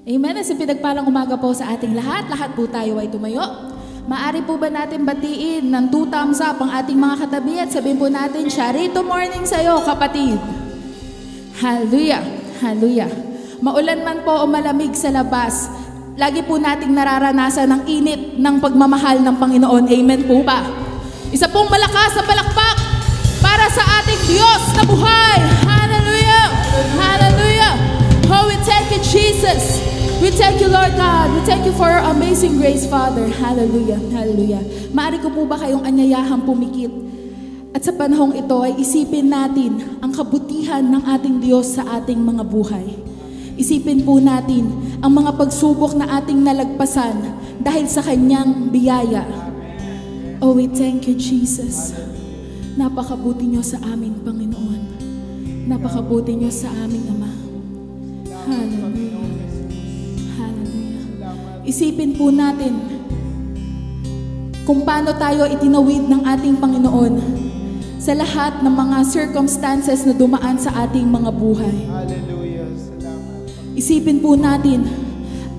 Amen. At sa pinagpalang umaga po sa ating lahat, lahat po tayo ay tumayo. Maari po ba natin batiin ng 2 thumbs up ang ating mga katabi at sabihin po natin, Charito morning sa'yo, kapatid. Hallelujah. Hallelujah. Maulan man po o malamig sa labas, lagi po nating nararanasan ang init ng pagmamahal ng Panginoon. Amen po ba? Isa pong malakas na palakpak para sa ating Diyos na buhay. Hallelujah! Hallelujah! Oh, we thank you, Jesus. We thank you, Lord God. We thank you for your amazing grace, Father. Hallelujah! Hallelujah! Maaari ko po ba kayong anyayahang pumikit? At sa panahong ito ay isipin natin ang kabutihan ng ating Diyos sa ating mga buhay. Isipin po natin ang mga pagsubok na ating nalagpasan dahil sa Kanyang biyaya. Oh, we thank you, Jesus. Napakabuti niyo sa amin, Panginoon. Napakabuti niyo sa aming Ama. Hallelujah. Hallelujah. Isipin po natin kung paano tayo itinawid ng ating Panginoon sa lahat ng mga circumstances na dumaan sa ating mga buhay. Hallelujah. Salamat. Isipin po natin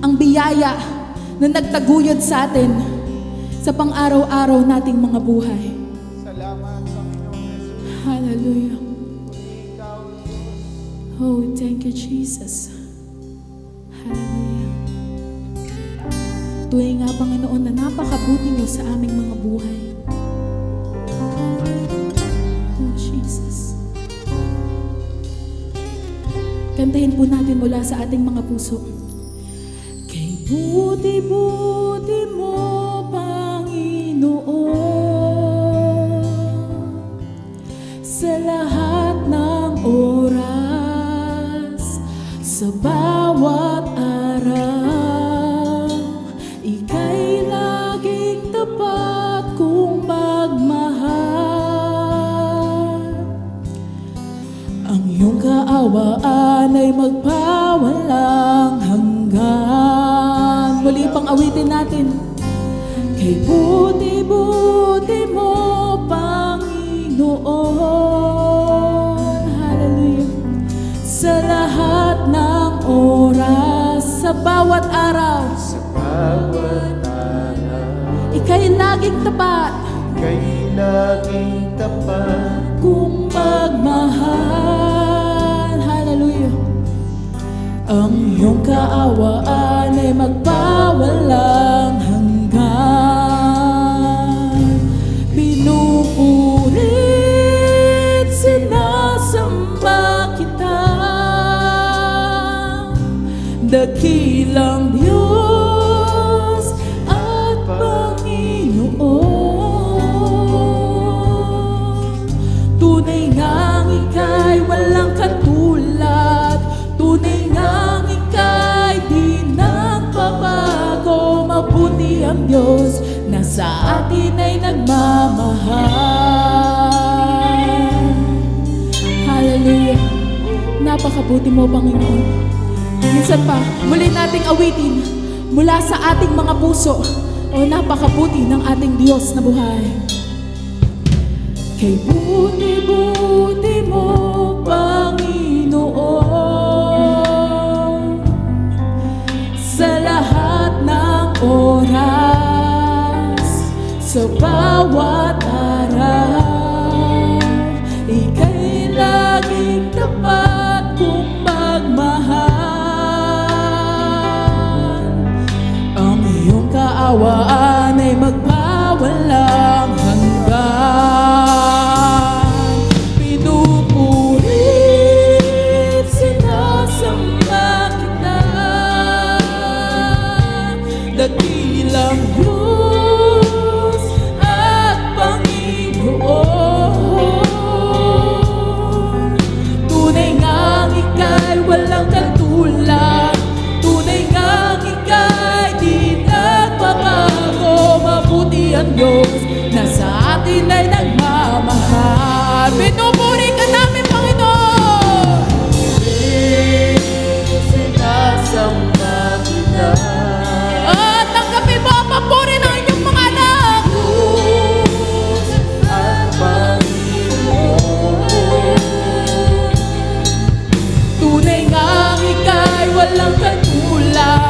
ang biyaya na nagtaguyod sa atin sa pang-araw-araw nating mga buhay. Salamat, Panginoon Jesus. Hallelujah. Ikaw, Diyos. Oh, thank you, Jesus. Hallelujah. Tunay nga, Panginoon, na napakabuti niyo sa aming mga buhay. Oh, Jesus. Kantahin po natin mula sa ating mga puso. Kay buti-buti mo, Panginoon, sa lahat ng oras, sa bawat araw, ika'y laging tapat kong magmahal. Ang iyong kaawaan ay magpawalang hanggan. Muli pang awitin natin. Kay buti-buti mo, Panginoon. Hallelujah. Sa lahat ng oras, sa bawat araw, Sa bawat araw, ika'y laging tapat ika'y laging tapat. kung magmahal. Hallelujah. Ang iyong kaawaan ay magpawalang hanggan. Pinupurit, sinasamba kita, dakilang Diyos at Panginoon. Tunay ngang ika'y walang katulad, tunay ngang ika'y di nagbabago. Mabuti ang Diyos na sa atin ay nagmamahal. Hallelujah. Napakabuti mo, Panginoon. Minsan pa, muli nating awitin mula sa ating mga puso. O napakabuti ng ating Diyos na buhay. Kay buti-buti mo, Panginoon, sa lahat ng oras, sa bawat araw, ika'y laging tapat kung magmahal. Ang iyong kaawaan ay magpawalang hanggan. Pinupurit, sinasamba kita, dakilang Diyos at Panginoon. Tunay ngang ika'y walang katulad, tunay ngang ika'y di nagbabago. Mabuti ang Diyos na sa atin ay nagmamahal. Pinupuri ka namin, Panginoon. Sinasamba kita. At tanggapin mo ang papuri ng inyong mga anak. Diyos at Panginoon. Tunay ngang ika'y walang katulad,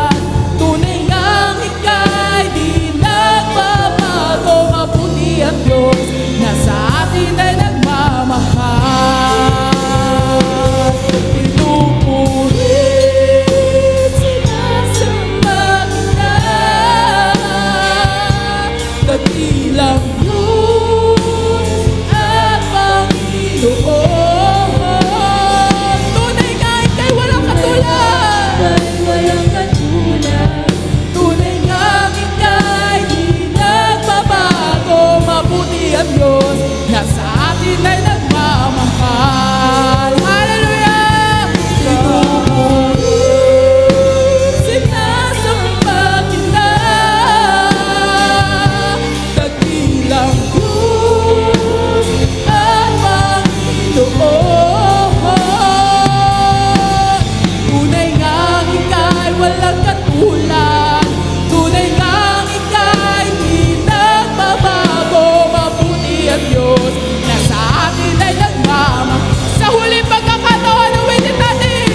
dakilang Diyos at Panginoon. Tunay nga ika'y walang katulad. Tunay nga ika'y di nagbabago. Mabuti ang Diyos na sa atin ay nagmamahal. Hallelujah! Sinasamba kita, dakilang Diyos at Panginoon. Tunay nga ika'y walang katulad. Tunay nga ika'y di nagbabago. Mabuti ang Diyos na sa atin ay nagmamahal. Sa huling pagkakataon, uwitin natin.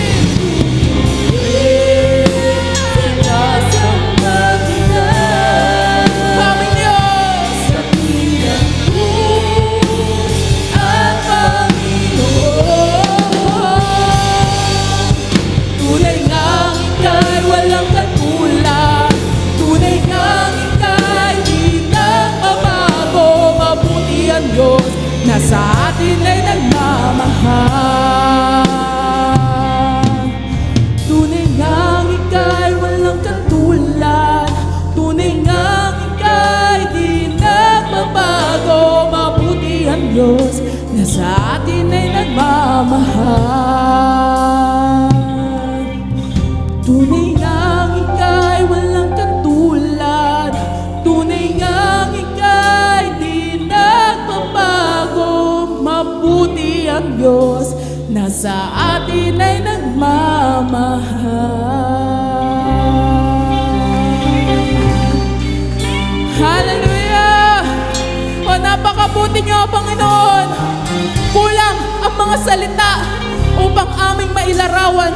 Sinasamba kita, Aming Diyos at Panginoon. tunay nga ika'y walang katulad. Tunay nga ika'y di nagbabago. Mabuti ang Diyos na sa atin ay nagmamahal. Tunay nga ika'y walang katulad. Tunay nga ika'y di nagbabago. Mabuti ang Diyos na sa atin ay nagmamahal. Tunay nga ika'y walang katulad. Tunay nga ika'y di nagbabago. Mabuti ang Diyos na sa atin ay nagmamahal. Hallelujah! O napakabuti niyo, Panginoon. Kulang ang mga salita upang aming mailarawan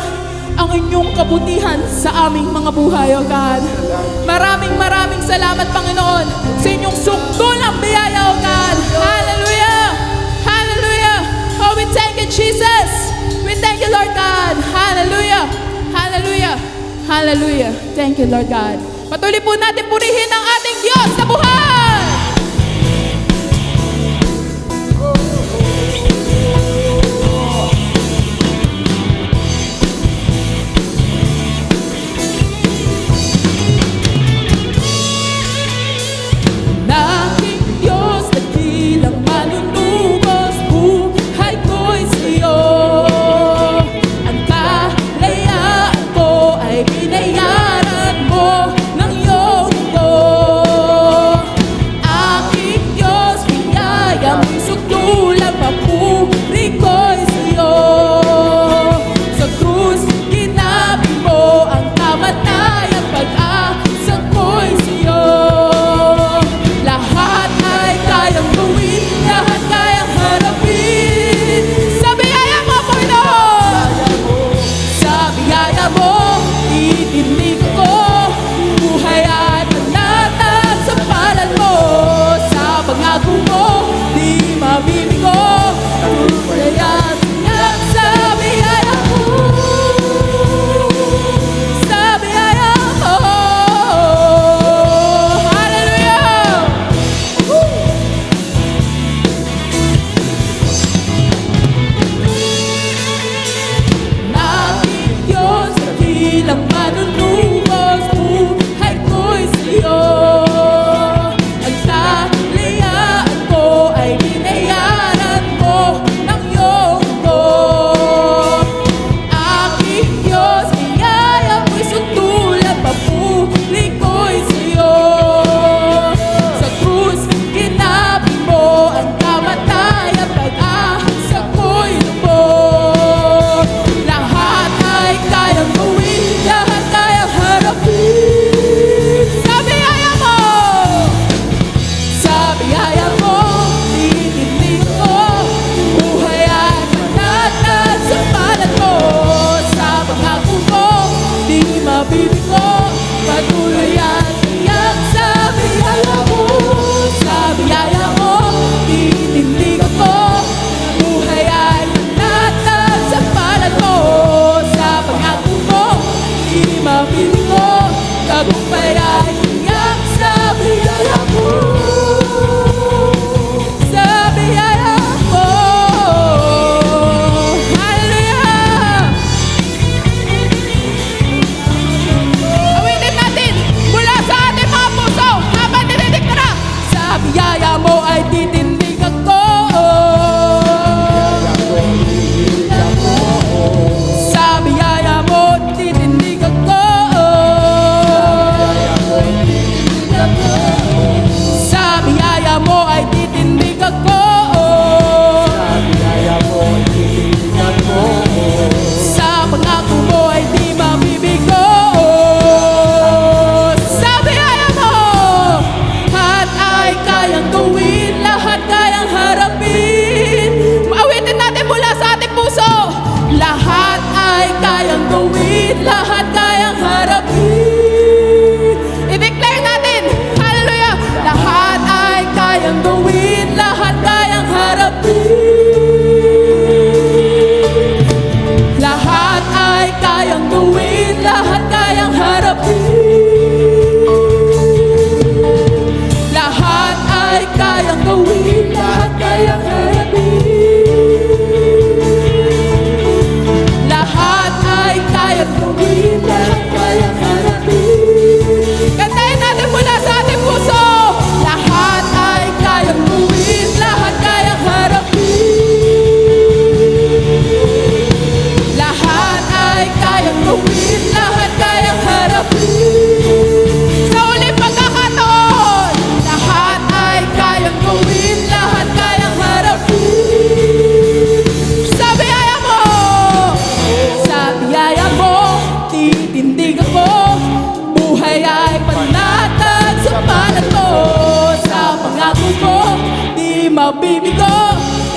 ang inyong kabutihan sa aming mga buhay, O God. Maraming salamat, Panginoon, sa inyong sukdulang biyaya, O God. Hallelujah! Hallelujah! Oh, we thank you, Jesus! We thank you, Lord God. Hallelujah! Hallelujah! Hallelujah! Thank you, Lord God. Patuloy po natin purihin ang ating Diyos sa buhay! Aking Diyos, dakilang manunubos, buhay ko'y sa'yo. Ang kalayaan ko ay binayaran mo ng iyong ito. biyaya mo ay titindig ako. Sa biyaya mo titindig ako. Sa biyaya mo ay titindig ako. Sa pangako mo ay di mabibigo. Sa biyaya mo, lahat ay kayang gawin, lahat kayang harapin. Maawitin natin mula sa ating puso. Lahat ay kayang gawin, lahat kayang harapin. I-declare natin, hallelujah. Lahat ay kayang gawin, lahat kayang harapin. Lahat ay kayang gawin, lahat kayang harapin. Lahat ay kayang gawin, lahat kayang harapin. Lahat ay kayang gawin, lahat kayang harapin. Kantayin natin mula sa ating puso. Lahat ay kayang gawin, lahat kayang harapin. Lahat ay kayang gawin, lahat kayang harapin. Sa uling pagkakataon, lahat ay kayang gawin, lahat kayang harapin. Sa biyaya mo, titindig ako. Buhay ay panatag sa palad mo. Sa pangako mo, di mabibigo.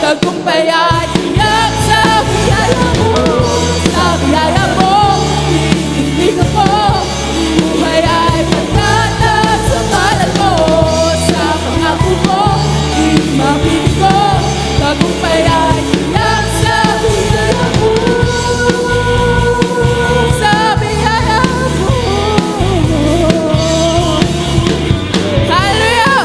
Tagumpay ay tiyak sa biyaya mo. Sa biyaya mo, titindig ako. Buhay ay panatag sa palad mo. Sa pangako mo, di mabibigo. Tagumpay ay tiyak sa biyaya mo. Sa biyaya mo. Hallelujah!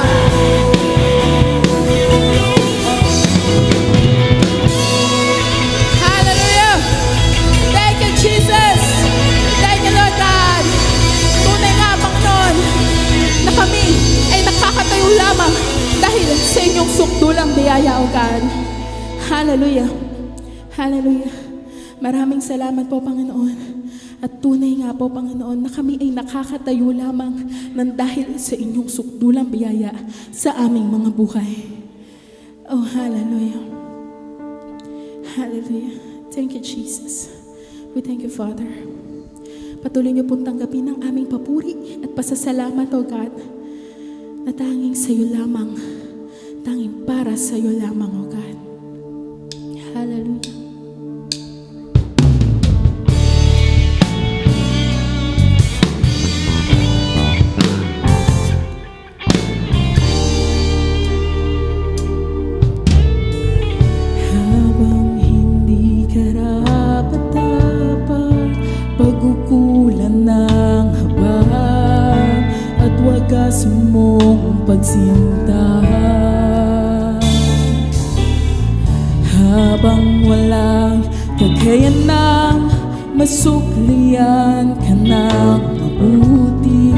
Hallelujah! Thank you, Jesus! Thank you, Lord God! Tunay nga, Panginoon, na kami ay nakakatayo lamang dahil sa inyong sukdulang biyaya, O God. Hallelujah! Hallelujah! Maraming salamat po, Panginoon. At tunay nga po, Panginoon, na kami ay nakakatayo lamang ng dahil sa inyong sukdulang biyaya sa aming mga buhay. Oh, hallelujah. Hallelujah. Thank you, Jesus. We thank you, Father. Patuloy niyo pong tanggapin ang aming papuri at pasasalamat, O God, na tanging sa iyo lamang, tanging para sa iyo lamang, O God. Hallelujah. Habang hindi karapat-dapat, pagkukulan ng habang at wagas mong pagsintahan. Habang walang kakayanang masuklian ka ng mabuti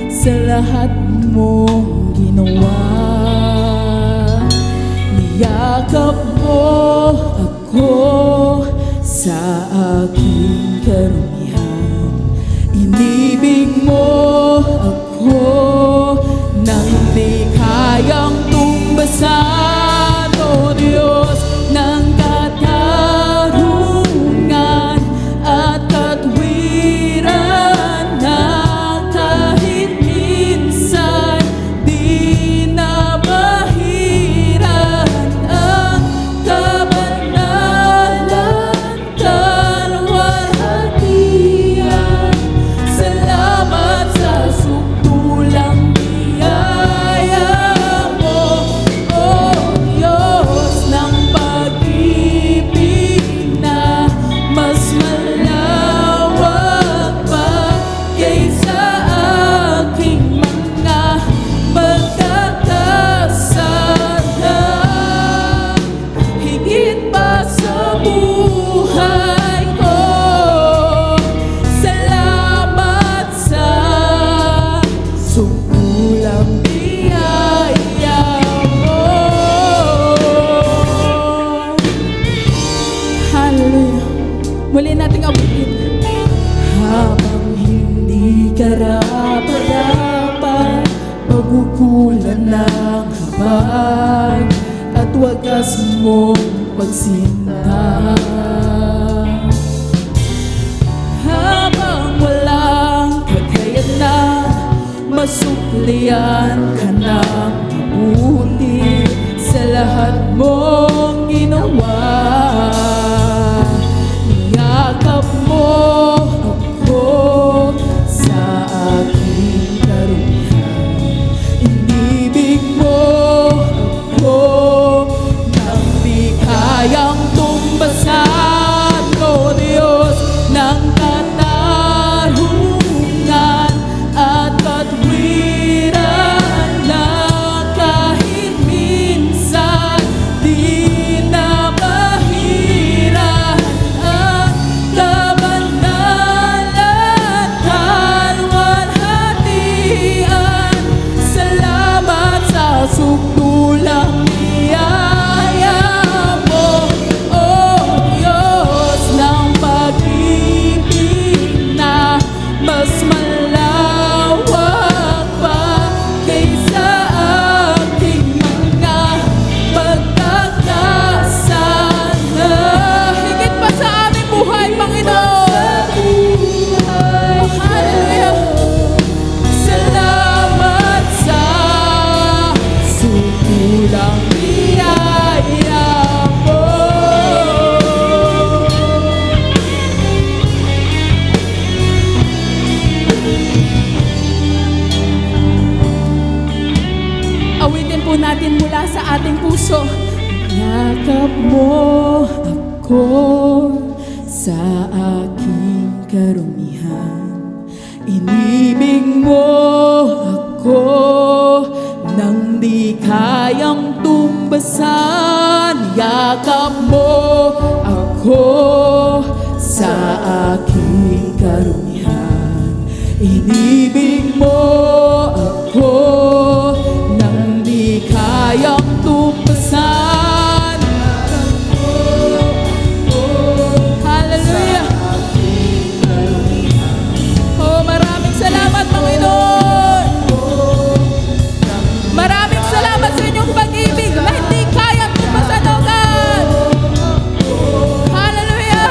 sa lahat mong ginawa. Niyakap mo ako sa aking karumihan. Inibig mo ako nang di kayang tumbasan, O Diyos ng katarungan at katwiran na kahit minsan di na mahiran ang kabanalan, kalwalhati. harapan at wagas mong pagsinta. Habang walang kakayanan, masuklian ka ng mabuti sa lahat mong ginawa. Niyakap mo ako sa aking karumihan. Inibig mo ako nang di kayang tumbasan, O Diyos ng katarungan at katwiran na kahit minsan di na mahirap ang kabanalan at walhatian. Salamat sa sukdulang niyaya mo, O Diyos ng pag-ibig na mas malawak pa kaysa ating mga pagkakasala. Higit pa sa aming buhay, Panginoon. Hallelujah. Salamat sa sukulang niyaya mo. Awitin po natin mula sa ating puso. Yakap mo ako sa aking karumihan. Inibig mo ako nang di kayang tumbasan. Yakap mo ako sa aking karumihan. Inibig mo ako nang di kayang tumbasan. Hallelujah. Oh, maraming salamat, Panginoon. Maraming salamat sa inyong pag-ibig na hindi kayang tumbasan, O God. Hallelujah.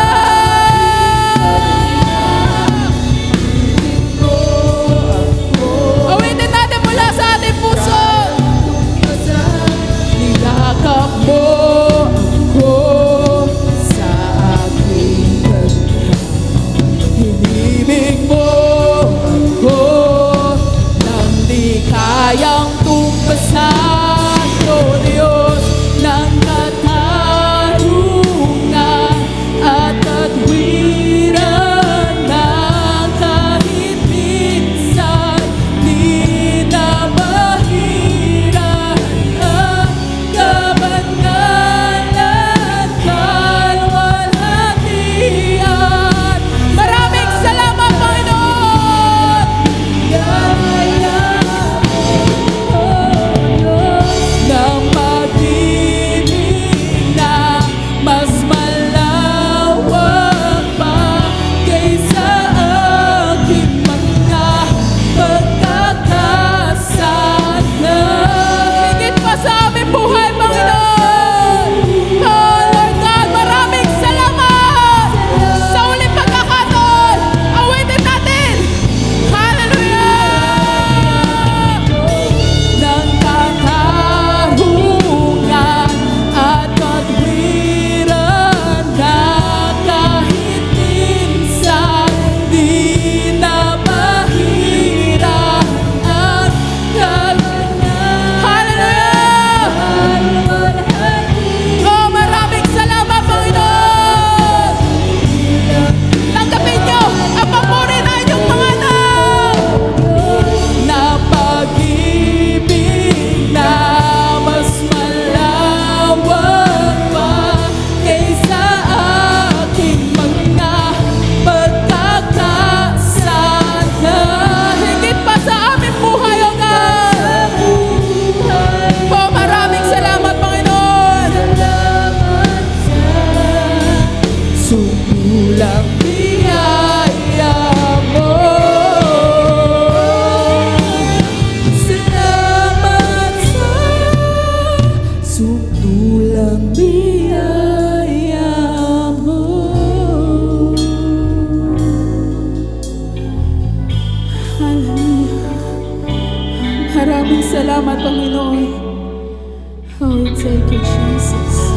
thank you, Jesus.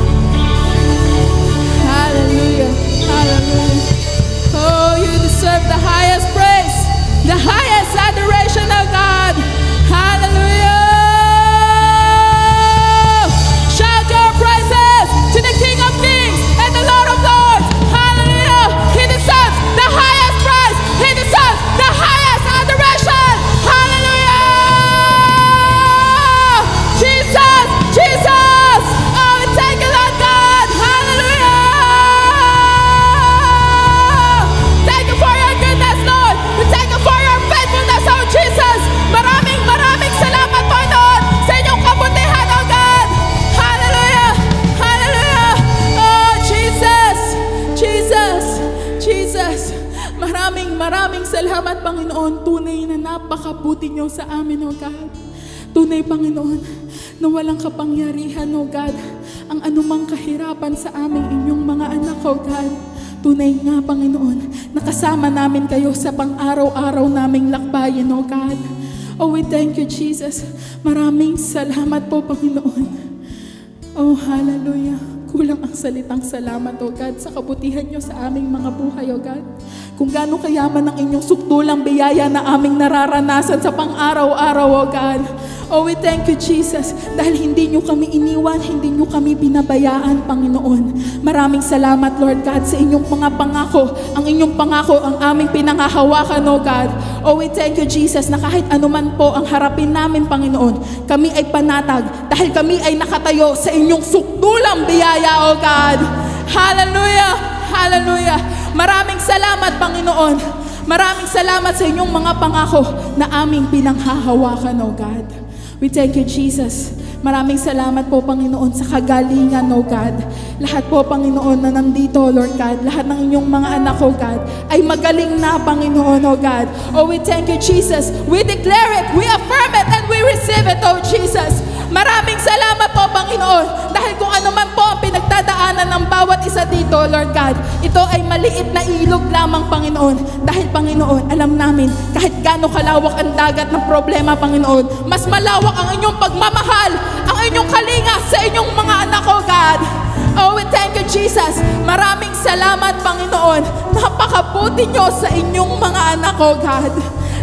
Hallelujah. Hallelujah. Oh, you deserve the highest praise, the highest adoration of God. Hallelujah. Shout your praises to the King of Kings and the Lord of Lords. Hallelujah. He deserves the highest praise. He deserves the highest adoration. Hallelujah. Jesus, Jesus. Oh, we thank you, Lord God. Hallelujah. Thank you for your goodness, Lord. We thank you for your faithfulness, oh Jesus. Maraming salamat, Panginoon, sa inyong kabutihan, oh God. Hallelujah. Hallelujah. Oh, Jesus. Jesus. Jesus. Maraming salamat, Panginoon. Tunay na napakabuti niyo sa amin, oh God. Tunay, Panginoon, na walang kapangyarihan, oh God, ang anumang kahirapan sa aming inyong mga anak, oh God. Tunay nga, Panginoon, nakasama namin kayo sa pang-araw-araw naming lakbayin, oh God. Oh, we thank you, Jesus. Maraming salamat po, Panginoon. Oh, hallelujah. Kulang ang salitang salamat, oh God, sa kabutihan niyo sa aming mga buhay, oh God. Kung gaano kayaman ang inyong sukdulang biyaya na aming nararanasan sa pang-araw-araw, oh God. Oh, we thank you, Jesus, dahil hindi niyo kami iniwan, hindi niyo kami binabayaan, Panginoon. Maraming salamat, Lord God, sa inyong mga pangako. Ang inyong pangako, ang aming pinangahawakan, oh God. Oh, we thank you, Jesus, na kahit anuman po ang harapin namin, Panginoon, kami ay panatag dahil kami ay nakatayo sa inyong sukdulang biyaya, oh God. Hallelujah! Hallelujah! Maraming salamat, Panginoon. Maraming salamat sa inyong mga pangako na aming pinanghahawakan, oh God. We thank you, Jesus. Maraming salamat po, Panginoon, sa kagalingan, oh God. Lahat po, Panginoon, na nandito, Lord God, lahat ng inyong mga anak, oh God, ay magaling na, Panginoon, oh God. Oh, we thank you, Jesus. We declare it, we affirm it, and we receive it, oh Jesus. Maraming salamat po, Panginoon, dahil kung ano man po ang pinagdadaanan ng bawat isa dito, Lord God, ito ay maliit na ilog lamang, Panginoon. Dahil, Panginoon, alam namin, kahit gaano kalawak ang dagat ng problema, Panginoon, mas malawak ang inyong pagmamahal, ang inyong kalinga sa inyong mga anak, oh God. Oh, we thank you, Jesus. Maraming salamat, Panginoon. Napakabuti nyo sa inyong mga anak, oh God.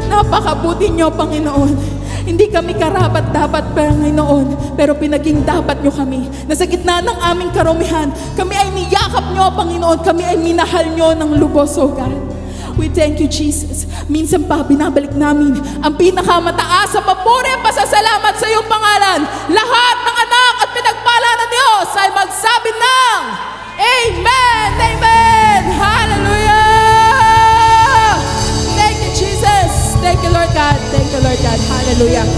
Napakabuti nyo, Panginoon. Hindi kami karapat-dapat, Panginoon, pero pinaging dapat nyo kami. Na sa gitna ng aming karumihan, kami ay niyakap nyo, Panginoon. Kami ay minahal nyo ng lubos, oh God. We thank you, Jesus. Minsan pa, binabalik namin ang pinakamataas sa papuri at pasasalamat sa iyong pangalan. Lahat ng anak at pinagpala ng Diyos ay magsabi ng Amen! Amen! Hallelujah! Thank you, Jesus. Thank you, Lord God. Thank you, Lord God. Hallelujah.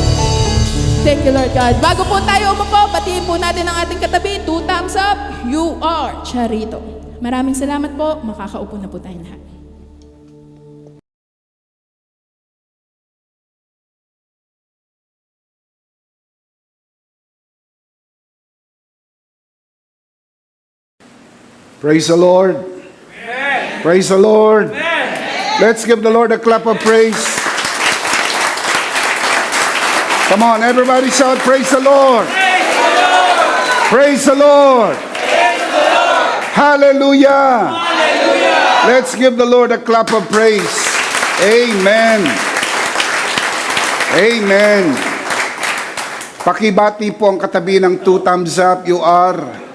Thank you, Lord God. Bago po tayo umupo, batiin po natin ang ating katabi. 2 thumbs up. You are Charito. Maraming salamat po. Makakaupo na po tayong lahat. Praise the Lord. Amen. Praise the Lord. Amen. Let's give the Lord a clap of praise. Come on, everybody shout, praise the Lord. Praise the Lord. Praise the Lord. Praise the Lord. Hallelujah. Hallelujah. Let's give the Lord a clap of praise. Amen. Amen. Pakibati po ang katabi ng 2 thumbs up. You are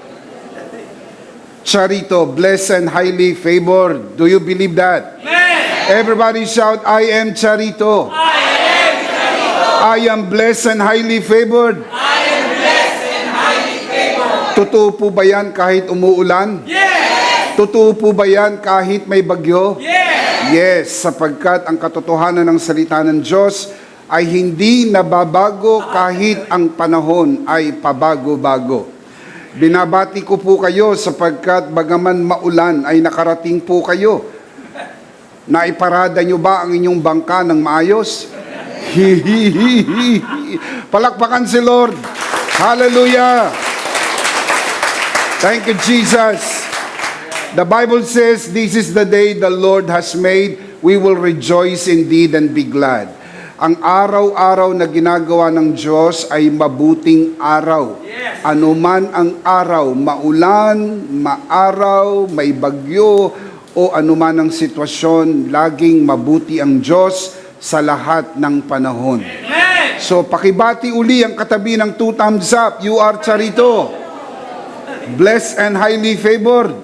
Charito, blessed and highly favored. Do you believe that? Amen. Everybody shout, I am Charito. I am Charito. I am blessed and highly favored. I am blessed and highly favored. Totoo po ba yan kahit umuulan? Yes. Totoo po ba yan kahit may bagyo? Yes. Yes, sapagkat ang katotohanan ng salita ng Diyos ay hindi nababago kahit ang panahon ay pabago-bago. Binabati ko po kayo sapagkat bagaman maulan ay nakarating po kayo. Naiparada nyo ba ang inyong bangka ng maayos? Palakpakan si Lord. Hallelujah. Thank you, Jesus. The Bible says, this is the day the Lord has made. We will rejoice indeed and be glad. Ang araw-araw na ginagawa ng Diyos ay mabuting araw. Yes. anuman ang araw, maulan, maaraw, may bagyo, o anuman ang sitwasyon, laging mabuti ang Diyos sa lahat ng panahon. So, pakibati uli ang katabi ng two thumbs up. You are Charito. Blessed and highly favored.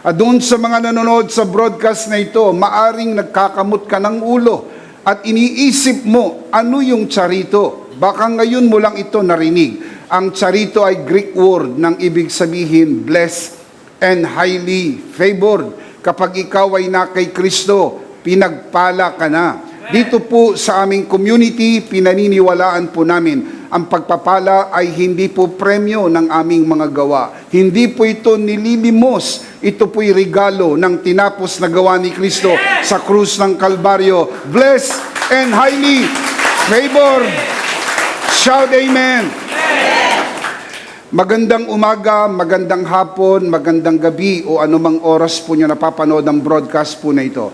At doon sa mga nanonood sa broadcast na ito, maaring nagkakamot ka ng ulo at iniisip mo, ano yung Charito? Baka ngayon mo lang ito narinig. Ang Charito ay Greek word ng ibig sabihin, blessed and highly favored. Kapag ikaw ay na kay Kristo, pinagpala ka na. Dito po sa aming community, pinaniniwalaan po namin, ang pagpapala ay hindi po premyo ng aming mga gawa. Hindi po ito nililimos. Ito po'y regalo ng tinapos na gawa ni Kristo sa krus ng Kalbaryo. Blessed and highly favored. Shout amen. Magandang umaga, magandang hapon, magandang gabi o anumang oras po nyo napapanood ang broadcast po na ito.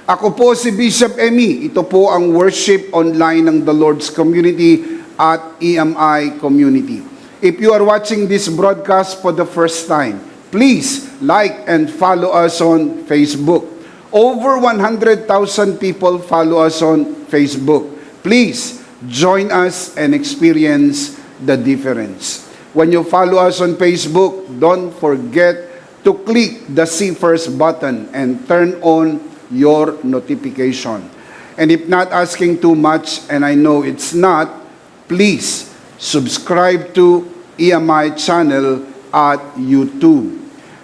Ako po si Bishop Emmy. Ito po ang worship online ng The Lord's Community at EMI Community. If you are watching this broadcast for the first time, please like and follow us on Facebook. Over 100,000 people follow us on Facebook. Please join us and experience the difference. When you follow us on Facebook, don't forget to click the See First button and turn on your notification. And if not asking too much, and I know it's not, please subscribe to EMI channel at YouTube.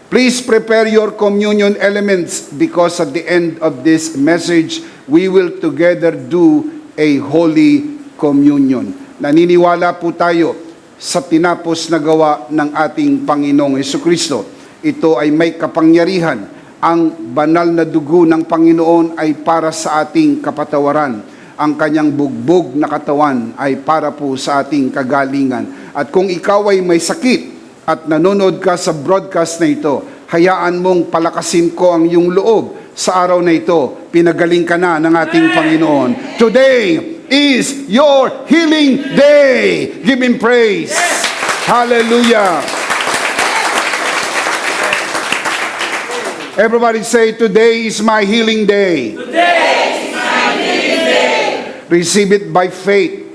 Please prepare your communion elements because at the end of this message, we will together do a Holy Communion. Naniniwala po tayo sa tinapos na gawa ng ating Panginoong Hesukristo. Ito ay may kapangyarihan. Ang banal na dugo ng Panginoon ay para sa ating kapatawaran. Ang kanyang bugbog na katawan ay para po sa ating kagalingan. At kung ikaw ay may sakit at nanonood ka sa broadcast na ito, hayaan mong palakasin ko ang iyong loob. Sa araw na ito, pinagaling ka na ng ating Panginoon. Today is your healing day. Give Him praise. Hallelujah. Everybody say, today is my healing day. Today is my healing day. Receive it by faith.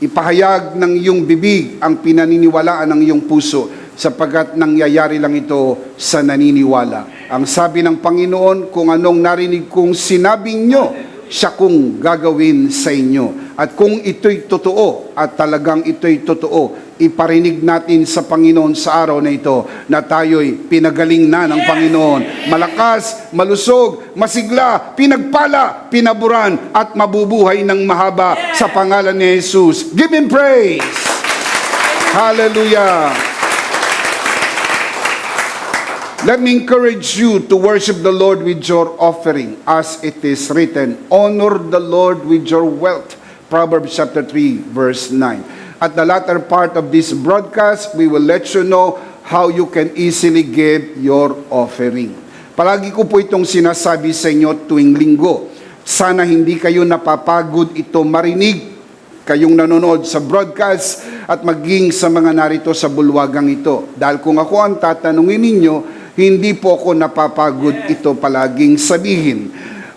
Ipahayag ng iyong bibig ang pinaniniwalaan ng iyong puso sapagkat nangyayari lang ito sa naniniwala. Ang sabi ng Panginoon, kung anong narinig kong sinabing nyo, siya kung gagawin sa inyo. At kung ito'y totoo, at talagang ito'y totoo, iparinig natin sa Panginoon sa araw na ito na tayo'y pinagaling na ng Panginoon. Malakas, malusog, masigla, pinagpala, pinaburan, at mabubuhay ng mahaba sa pangalan ni Jesus. Give Him praise! Hallelujah! Let me encourage you to worship the Lord with your offering, as it is written, honor the Lord with your wealth. Proverbs chapter 3, verse 9. At the latter part of this broadcast, we will let you know how you can easily give your offering. Palagi ko po itong sinasabi sa inyo tuwing linggo. Sana hindi kayo napapagod ito marinig, kayong nanonood sa broadcast at maging sa mga narito sa bulwagang ito. Dahil kung ako ang tatanungin ninyo, hindi po ako napapagod ito palaging sabihin.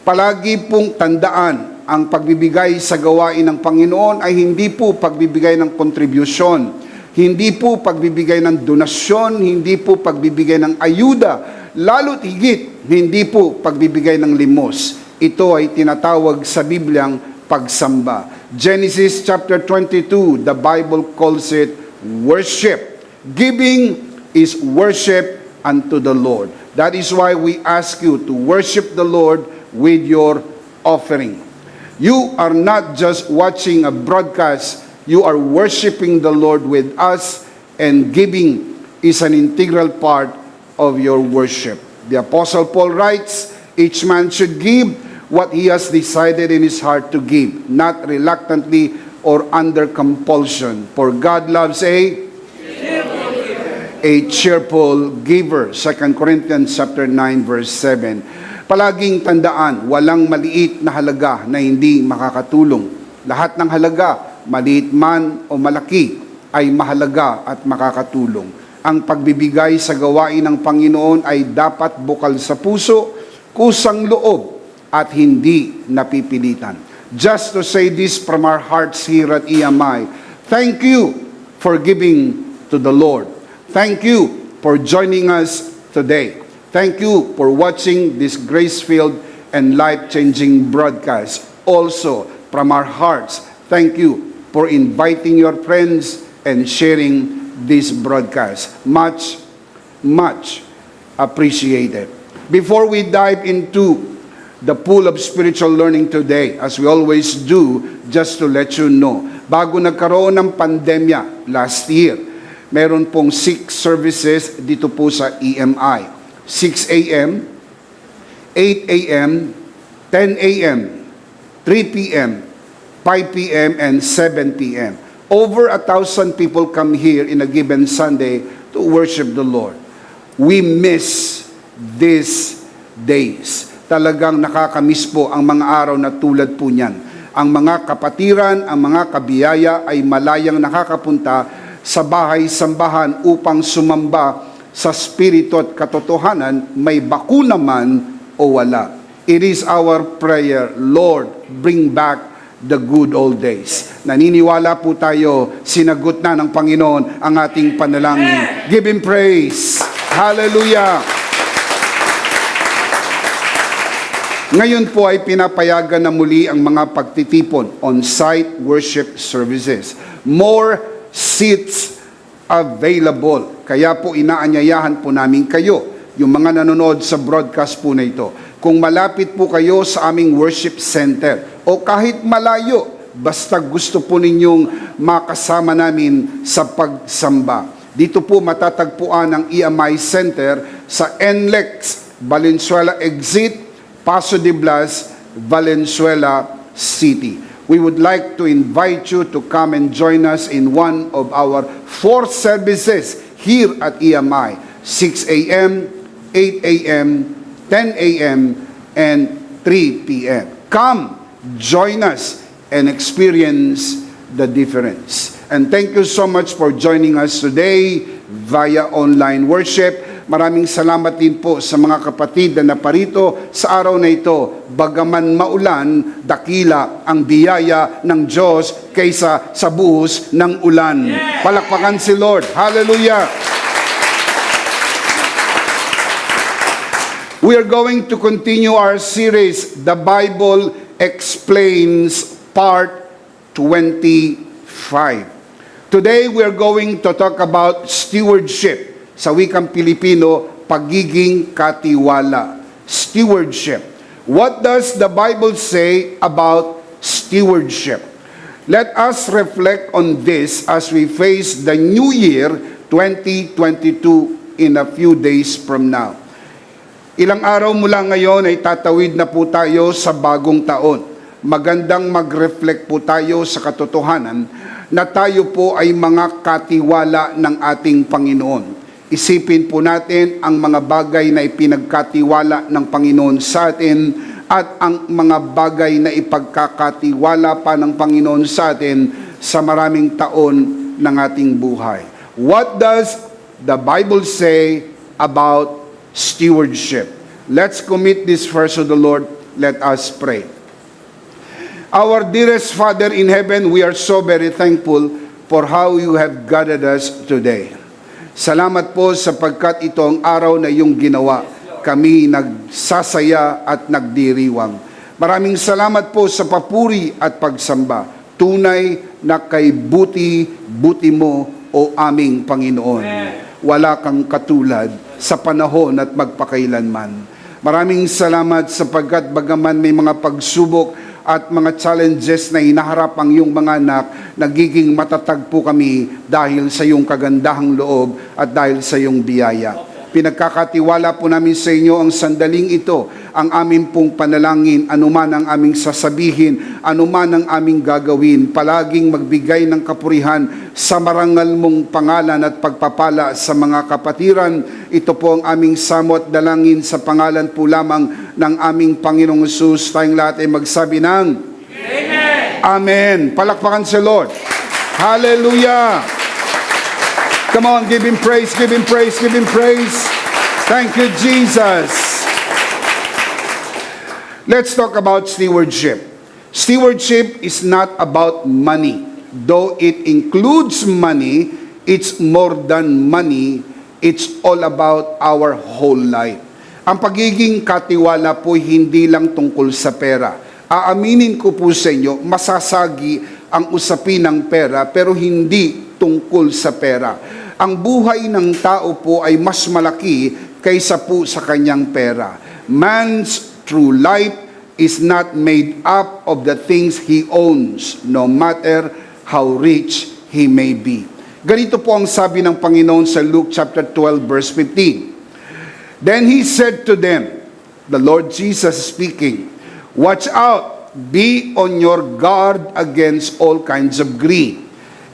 Palagi pong tandaan, ang pagbibigay sa gawain ng Panginoon ay hindi po pagbibigay ng kontribusyon, hindi po pagbibigay ng donasyon, hindi po pagbibigay ng ayuda, lalo't higit, hindi po pagbibigay ng limos. Ito ay tinatawag sa Bibliang pagsamba. Genesis chapter 22, the Bible calls it worship. Giving is worship unto the Lord. That is why we ask you to worship the Lord with your offering. You are not just watching a broadcast, you are worshiping the Lord with us, and giving is an integral part of your worship. The Apostle Paul writes, each man should give what he has decided in his heart to give, not reluctantly or under compulsion. For God loves a cheerful giver. 2 Corinthians chapter 9 verse 7. Palaging tandaan, walang maliit na halaga na hindi makakatulong. Lahat ng halaga, maliit man o malaki, ay mahalaga at makakatulong. Ang pagbibigay sa gawain ng Panginoon ay dapat bukal sa puso, kusang loob, at hindi napipilitan. Just to say this from our hearts here at EMI, thank you for giving to the Lord. Thank you for joining us today. Thank you for watching this grace-filled and life-changing broadcast. Also, from our hearts, thank you for inviting your friends and sharing this broadcast. Much, much appreciated. Before we dive into the pool of spiritual learning today, as we always do, just to let you know, bago nagkaroon ng pandemya last year, meron pong 6 services dito po sa EMI. 6 a.m., 8 a.m., 10 a.m., 3 p.m., 5 p.m., and 7 p.m. Over 1,000 people come here in a given Sunday to worship the Lord. We miss these days. Talagang nakakamiss po ang mga araw na tulad po niyan. Ang mga kapatiran, ang mga kabiyaya ay malayang nakakapunta sa bahay-sambahan upang sumamba sa spirito at katotohanan, may bakuna man o wala. It is our prayer, Lord, bring back the good old days. Naniniwala po tayo, sinagot na ng Panginoon ang ating panalangin. Give Him praise. Hallelujah. Ngayon po ay pinapayagan na muli ang mga pagtitipon on-site worship services. More seats available. Kaya po inaanyayahan po namin kayo, yung mga nanonood sa broadcast po na ito. Kung malapit po kayo sa aming worship center o kahit malayo, basta gusto po ninyong makasama namin sa pagsamba. Dito po matatagpuan ang EMI Center sa NLEX, Valenzuela Exit, Paso de Blas, Valenzuela City. We would like to invite you to come and join us in one of our 4 services here at EMI, 6 a.m., 8 a.m., 10 a.m., and 3 p.m. Come, join us, and experience the difference. And thank you so much for joining us today via online worship. Maraming salamat din po sa mga kapatid na naparito sa araw na ito. Bagaman maulan, dakila ang biyaya ng Diyos kaysa sa buhos ng ulan. Palakpakan si Lord. Hallelujah! We are going to continue our series, The Bible Explains, Part 25. Today, we are going to talk about stewardship. Sa wikang Pilipino, pagiging katiwala. Stewardship. What does the Bible say about stewardship? Let us reflect on this as we face the new year 2022 in a few days from now. Ilang araw mula ngayon ay tatawid na po tayo sa bagong taon. Magandang mag-reflect po tayo sa katotohanan na tayo po ay mga katiwala ng ating Panginoon. Isipin po natin ang mga bagay na ipinagkatiwala ng Panginoon sa atin at ang mga bagay na ipagkakatiwala pa ng Panginoon sa atin sa maraming taon ng ating buhay. What does the Bible say about stewardship? Let's commit this first to the Lord. Let us pray. Our dearest Father in heaven, we are so very thankful for how you have guided us today. Salamat po sapagkat ito ang araw na iyong ginawa. Kami nagsasaya at nagdiriwang. Maraming salamat po sa papuri at pagsamba. Tunay na kay buti mo o aming Panginoon. Wala kang katulad sa panahon at magpakailanman. Maraming salamat sapagkat bagaman may mga pagsubok at mga challenges na hinaharap ang iyong mga anak, nagiging matatag po kami dahil sa iyong kagandahang loob at dahil sa iyong biyaya. Pinagkakatiwala po namin sa inyo ang sandaling ito, ang aming pong panalangin, anuman ang aming sasabihin, anuman ang aming gagawin, palaging magbigay ng kapurihan sa marangal mong pangalan at pagpapala sa mga kapatiran. Ito po ang aming samot dalangin sa pangalan po lamang ng aming Panginoong Hesus. Tayong lahat ay magsabi ng Amen. Amen. Palakpakan si Lord. Hallelujah. Come on, give Him praise, give Him praise, give Him praise. Thank you, Jesus. Let's talk about stewardship. Stewardship is not about money. Though it includes money, it's more than money. It's all about our whole life. Ang pagiging katiwala po hindi lang tungkol sa pera. Aaminin ko po sa inyo, masasagi ang usapin ng pera pero hindi tungkol sa pera. Ang buhay ng tao po ay mas malaki kaysa po sa kanyang pera. Man's true life is not made up of the things he owns, no matter how rich he may be. Ganito po ang sabi ng Panginoon sa Luke chapter 12 verse 15. Then He said to them, the Lord Jesus speaking, watch out, be on your guard against all kinds of greed.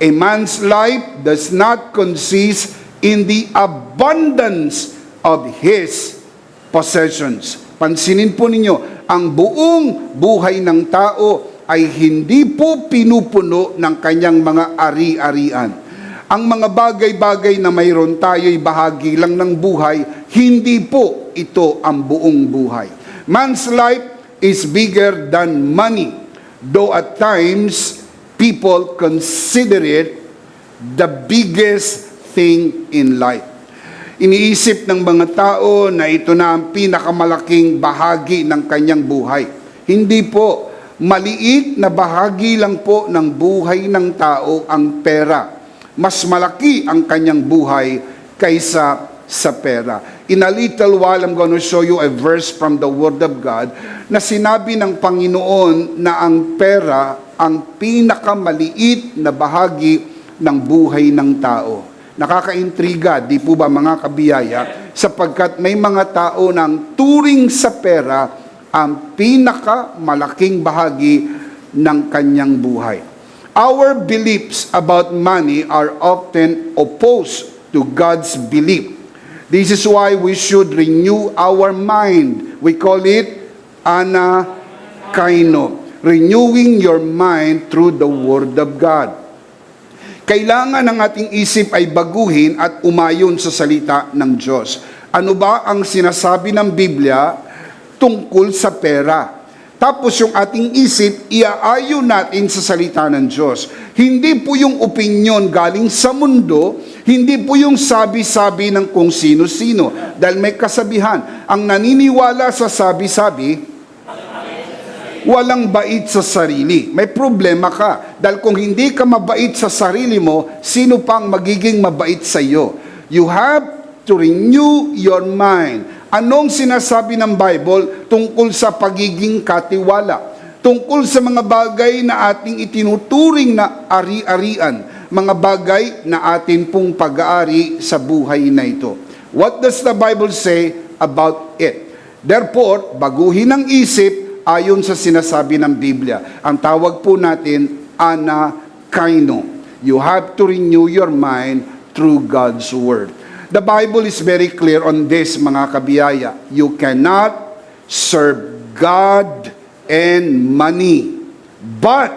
A man's life does not consist in the abundance of his possessions. Pansinin po ninyo, ang buong buhay ng tao ay hindi po pinupuno ng kanyang mga ari-arian. Ang mga bagay-bagay na mayroon tayo'y bahagi lang ng buhay, hindi po ito ang buong buhay. Man's life is bigger than money, though at times people consider it the biggest thing in life. Iniisip ng mga tao na ito na ang pinakamalaking bahagi ng kanyang buhay. Hindi po, maliit na bahagi lang po ng buhay ng tao ang pera. Mas malaki ang kanyang buhay kaysa sa pera. In a little while, I'm going to show you a verse from the Word of God na sinabi ng Panginoon na ang pera ang pinakamaliit na bahagi ng buhay ng tao. Nakakaintriga, di po ba mga kabiyaya? Sapagkat may mga tao na ang turing sa pera ang pinakamalaking bahagi ng kanyang buhay. Our beliefs about money are often opposed to God's belief. This is why we should renew our mind. We call it anakaino. Renewing your mind through the Word of God. Kailangan ang ating isip ay baguhin at umayon sa salita ng Diyos. Ano ba ang sinasabi ng Biblia tungkol sa pera? Tapos yung ating isip, iaayon natin sa salita ng Diyos. Hindi po yung opinion galing sa mundo, hindi po yung sabi-sabi ng kung sino-sino. Dahil may kasabihan, ang naniniwala sa sabi-sabi, walang bait sa sarili. May problema ka. Dahil kung hindi ka mabait sa sarili mo, sino pang magiging mabait sa iyo? You have to renew your mind. Anong sinasabi ng Bible tungkol sa pagiging katiwala? Tungkol sa mga bagay na ating itinuturing na ari-arian. Mga bagay na atin pong pag-aari sa buhay na ito. What does the Bible say about it? Therefore, baguhin ang isip ayon sa sinasabi ng Biblia. Ang tawag po natin, anakaino. You have to renew your mind through God's Word. The Bible is very clear on this, mga kabiyaya. You cannot serve God and money, but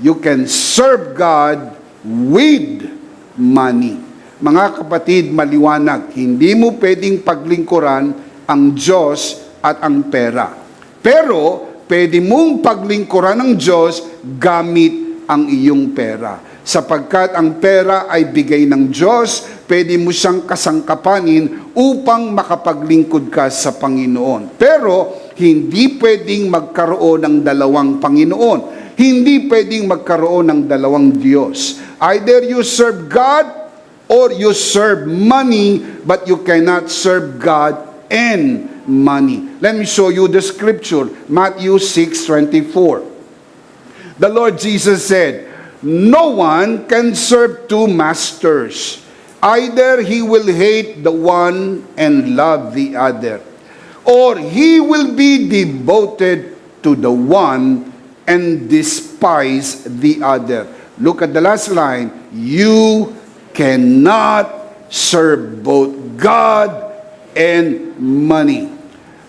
you can serve God with money. Mga kapatid, maliwanag, hindi mo pwedeng paglingkuran ang Diyos at ang pera. Pero, pwede mong paglingkuran ng Diyos gamit ang iyong pera. Sapagkat ang pera ay bigay ng Diyos, pwede mo siyang kasangkapanin upang makapaglingkod ka sa Panginoon. Pero, hindi pwedeng magkaroon ng dalawang Panginoon. Hindi pwedeng magkaroon ng dalawang Diyos. Either you serve God or you serve money, but you cannot serve God and money. Let me show you the scripture. Matthew 6:24. The Lord Jesus said, no one can serve two masters. Either he will hate the one and love the other, or he will be devoted to the one and despise the other. Look at the last line. You cannot serve both God and money.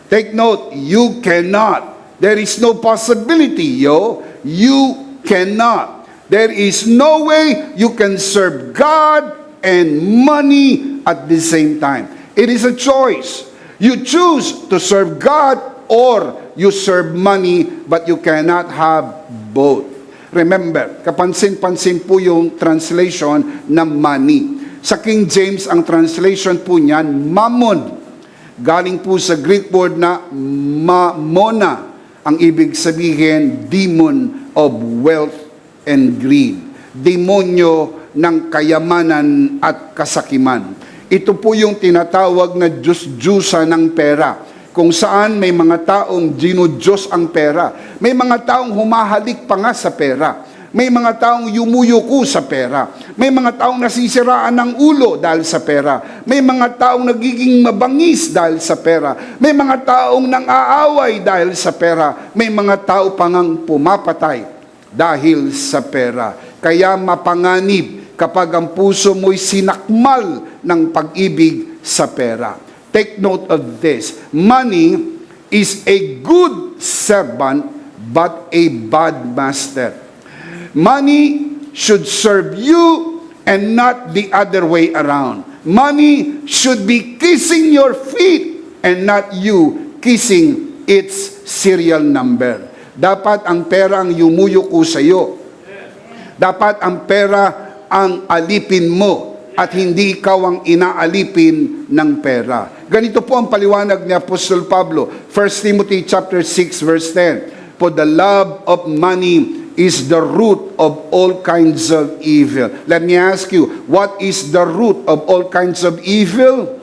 Take note, you cannot. There is no possibility, You cannot. There is no way you can serve God and money at the same time. It is a choice. You choose to serve God or you serve money, but you cannot have both. Remember, kapansin-pansin po yung translation ng money. Sa King James, ang translation po niyan, mammon. Galing po sa Greek word na mamona. Ang ibig sabihin, demon of wealth and greed. Demonyo ng kayamanan at kasakiman. Ito po yung tinatawag na Diyos-Diyosa ng pera. Kung saan may mga taong dinudiyos ang pera. May mga taong humahalik pa nga sa pera. May mga taong yumuyuko sa pera. May mga taong nasisiraan ng ulo dahil sa pera. May mga taong nagiging mabangis dahil sa pera. May mga taong nang-aaway dahil sa pera. May mga tao pa ngang pumapatay dahil sa pera. Kaya mapanganib kapag ang puso mo'y sinakmal ng pag-ibig sa pera. Take note of this. Money is a good servant but a bad master. Money should serve you and not the other way around. Money should be kissing your feet and not you kissing its serial number. Dapat ang pera ang yumuyuko sa iyo. Dapat ang pera ang alipin mo at hindi ikaw ang inaalipin ng pera. Ganito po ang paliwanag ni Apostol Pablo, 1 Timothy chapter 6 verse 10. For the love of money is the root of all kinds of evil. Let me ask you, what is the root of all kinds of evil?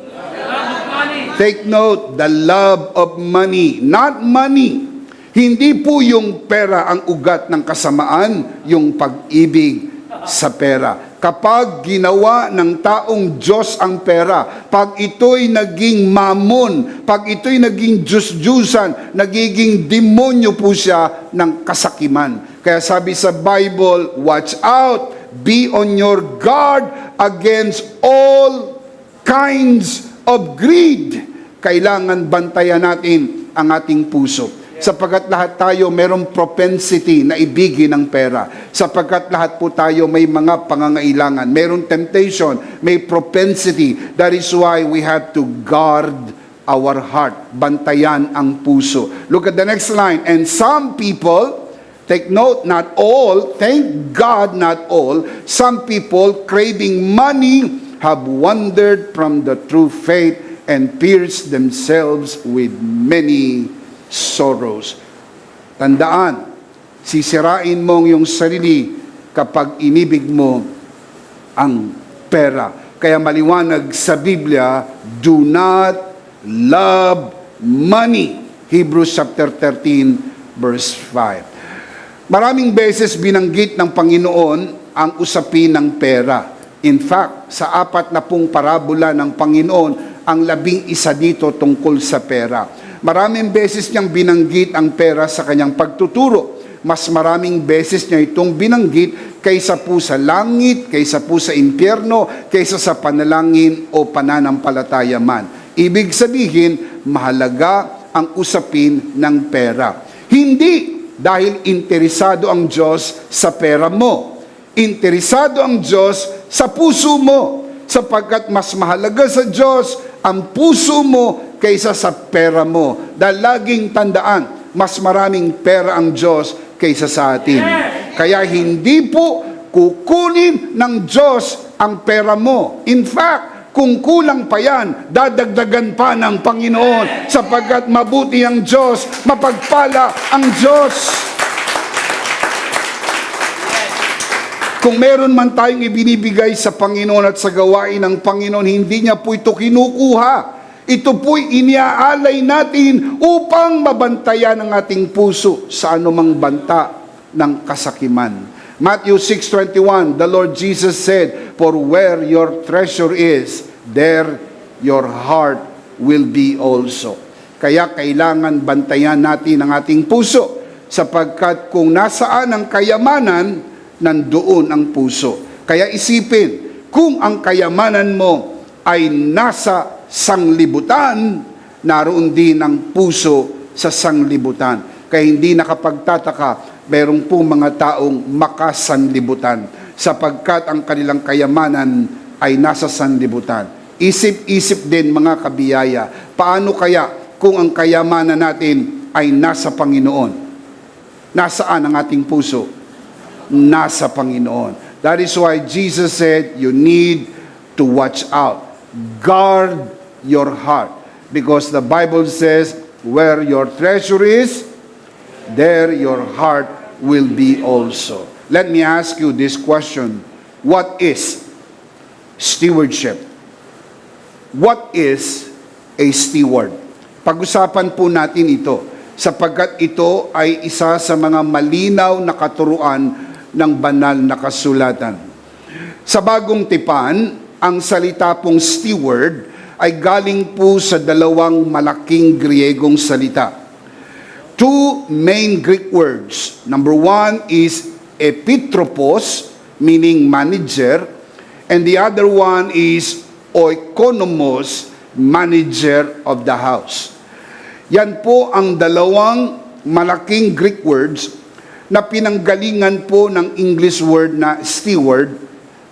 Take note, the love of money, not money. Hindi po yung pera ang ugat ng kasamaan, yung pag-ibig sa pera. Kapag ginawa ng taong Diyos ang pera, pag ito'y naging mamon, pag ito'y naging Diyos-Diyusan, nagiging demonyo po siya ng kasakiman. Kaya sabi sa Bible, watch out, be on your guard against all kinds of greed. Kailangan bantayan natin ang ating puso. Sapagkat lahat tayo mayroong propensity na ibigin ng pera. Sapagkat lahat po tayo may mga pangangailangan. Mayroong temptation, may propensity. That is why we have to guard our heart. Bantayan ang puso. Look at the next line. And some people, take note, not all, thank God not all, some people craving money have wandered from the true faith and pierced themselves with many sorrows. Tandaan, sisirain mo ang iyong sarili kapag inibig mo ang pera. Kaya maliwanag sa Biblia, do not love money. Hebrews chapter 13 verse 5. Maraming beses binanggit ng Panginoon ang usapin ng pera. In fact, sa 40 parabola ng Panginoon, ang 11 dito tungkol sa pera. Maraming beses niyang binanggit ang pera sa kanyang pagtuturo. Mas maraming beses niya itong binanggit kaysa po sa langit, kaysa po sa impyerno, kaysa sa panalangin o pananampalataya man. Ibig sabihin, mahalaga ang usapin ng pera. Hindi dahil interesado ang Diyos sa pera mo. Interesado ang Diyos sa puso mo. Sapagkat mas mahalaga sa Diyos ang puso mo kaysa sa pera mo. Dahil laging tandaan, mas maraming pera ang Diyos kaysa sa atin. Kaya hindi po kukunin ng Diyos ang pera mo. In fact, kung kulang pa yan, dadagdagan pa ng Panginoon sapagkat mabuti ang Diyos, mapagpala ang Diyos. Kung meron man tayong ibinibigay sa Panginoon at sa gawain ng Panginoon, hindi niya po ito kinukuha. Ito po'y iniaalay natin upang mabantayan ang ating puso sa anumang banta ng kasakiman. Matthew 6:21, the Lord Jesus said, "For where your treasure is, there your heart will be also." Kaya kailangan bantayan natin ang ating puso, sapagkat kung nasaan ang kayamanan, nandoon ang puso. Kaya isipin, kung ang kayamanan mo ay nasa sanglibutan, naroon din ang puso sa sanglibutan. Kaya hindi nakapagtataka, mayroong po mga taong makasanlibutan sapagkat ang kanilang kayamanan ay nasa sanlibutan. Isip-isip din mga kabiyaya, paano kaya kung ang kayamanan natin ay nasa Panginoon? Nasaan ang ating puso? Nasa Panginoon. That is why Jesus said, you need to watch out. Guard your heart. Because the Bible says, where your treasure is, there your heart will be also. Let me ask you this question. What is stewardship? What is a steward? Pag-usapan po natin ito sapagkat ito ay isa sa mga malinaw na katuruan ng banal na kasulatan. Sa Bagong Tipan, ang salita pong steward ay galing po sa dalawang malaking Griegong salita. Two main Greek words. Number one is epitropos, meaning manager, and the other one is oikonomos, manager of the house. Yan po ang dalawang malaking Greek words na pinanggalingan po ng English word na steward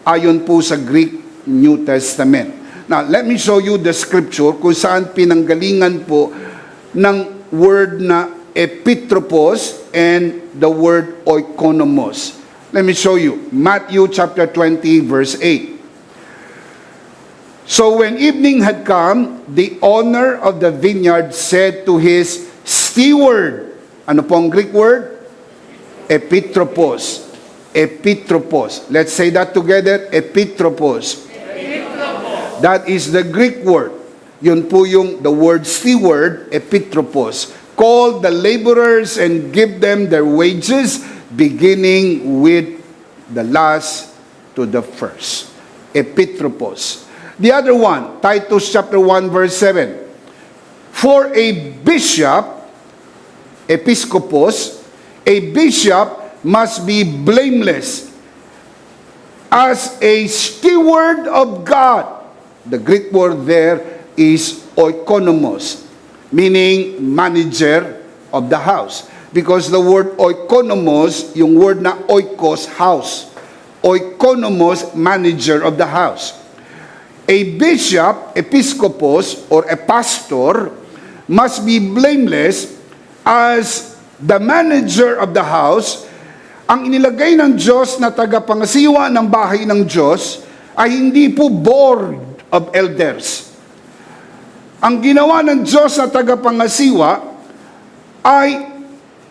ayon po sa Greek New Testament. Now, let me show you the scripture kung saan pinanggalingan po ng word na epitropos and the word oikonomos. Let me show you. Matthew chapter 20 verse 8. So when evening had come, the owner of the vineyard said to his steward, ano pong Greek word? Epitropos. Epitropos. Let's say that together. Epitropos. That is the Greek word. Yun po yung the word steward, epitropos. Call the laborers and give them their wages, beginning with the last to the first. Epitropos. The other one, Titus chapter 1 verse 7. For a bishop, episkopos, a bishop must be blameless as a steward of God. The Greek word there is oikonomos, meaning manager of the house. Because the word oikonomos, yung word na oikos, house. Oikonomos, manager of the house. A bishop, episkopos, or a pastor must be blameless as the manager of the house. Ang inilagay ng Diyos na tagapangasiwa ng bahay ng Diyos ay hindi po board of elders. Ang ginawa ng Diyos na tagapangasiwa ay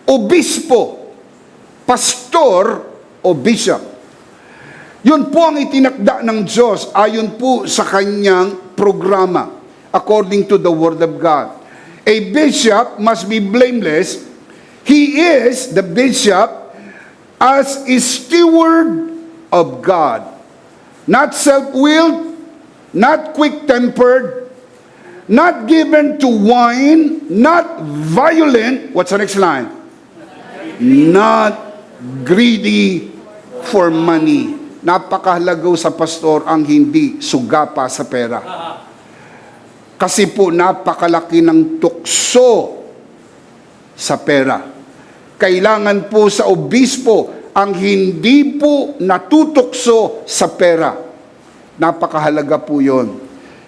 obispo, pastor o bishop. Yun po ang itinakda ng Diyos ayon po sa kanyang programa according to the Word of God. A bishop must be blameless. He is the bishop as a steward of God. Not self-willed, not quick-tempered, not given to wine, not violent. What's the next line? Not greedy for money. Napakahalaga sa pastor ang hindi sugapa sa pera. Kasi po napakalaki ng tukso sa pera. Kailangan po sa obispo ang hindi po natutukso sa pera. Napakahalaga po yun.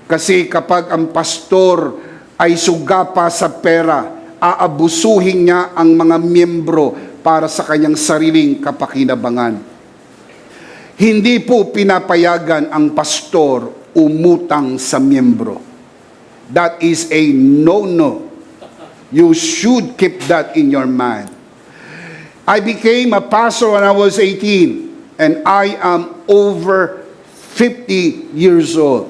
Kasi kapag ang pastor ay sugapa sa pera, aabusuhin niya ang mga miyembro para sa kanyang sariling kapakinabangan. Hindi po pinapayagan ang pastor umutang sa miyembro. That is a no-no. You should keep that in your mind. I became a pastor when I was 18 and I am over 50 years old.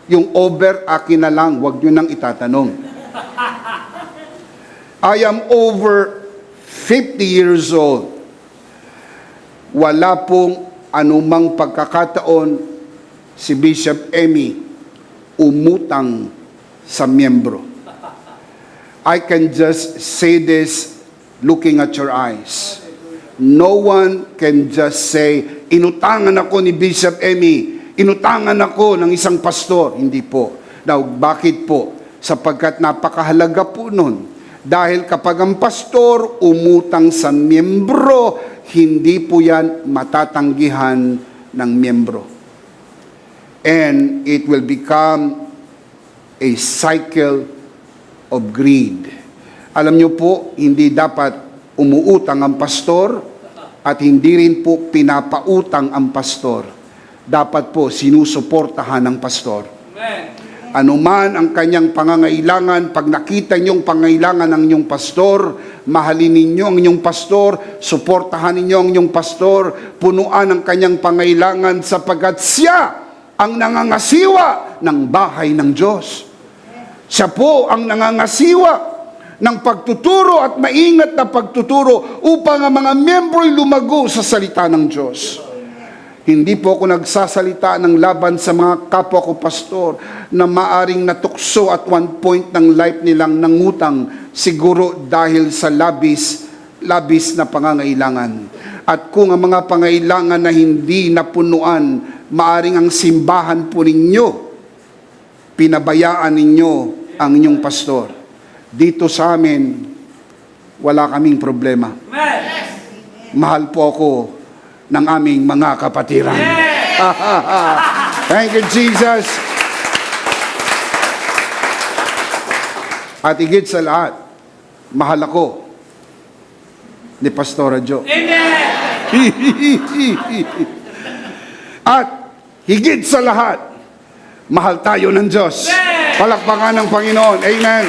Yung over, akin na lang, wag nyo nang itatanong. I am over 50 years old. Wala pong anumang pagkakataon si Bishop Emmy umutang sa miyembro. I can just say this looking at your eyes. No one can just say, inutangan ako ni Bishop Emmy, inutangan ako ng isang pastor. Hindi po. Now, bakit po? Sapagkat napakahalaga po nun. Dahil kapag ang pastor umutang sa miyembro, hindi po yan matatanggihan ng miyembro. and it will become a cycle of greed. Alam niyo po, hindi dapat umuutang ang pastor at hindi rin po pinapautang ang pastor. Dapat po sinusuportahan ng pastor. Anuman ang kanyang pangangailangan, pag nakita niyong pangangailangan ng inyong pastor, mahalin ninyo ang inyong pastor, suportahan ninyo ang inyong pastor, punuan ang kanyang pangangailangan sapagkat siya ang nangangasiwa ng bahay ng Diyos. Siya po ang nangangasiwa ng pagtuturo at maingat na pagtuturo upang ang mga miyembro'y lumago sa salita ng Diyos. Hindi po ako nagsasalita ng laban sa mga kapwa ko pastor na maaring natukso at one point ng life nilang nangutang siguro dahil sa labis na pangangailangan. At kung ang mga pangailangan na hindi napunuan, maaring ang simbahan po ninyo, pinabayaan ninyo ang inyong pastor. Dito sa amin, wala kaming problema. Mahal po ako ng aming mga kapatiran. Thank you, Jesus. At higit sa lahat, mahal ako ni Pastora Jo. At higit sa lahat, mahal tayo ng Diyos. Palakpakan ng Panginoon. Amen.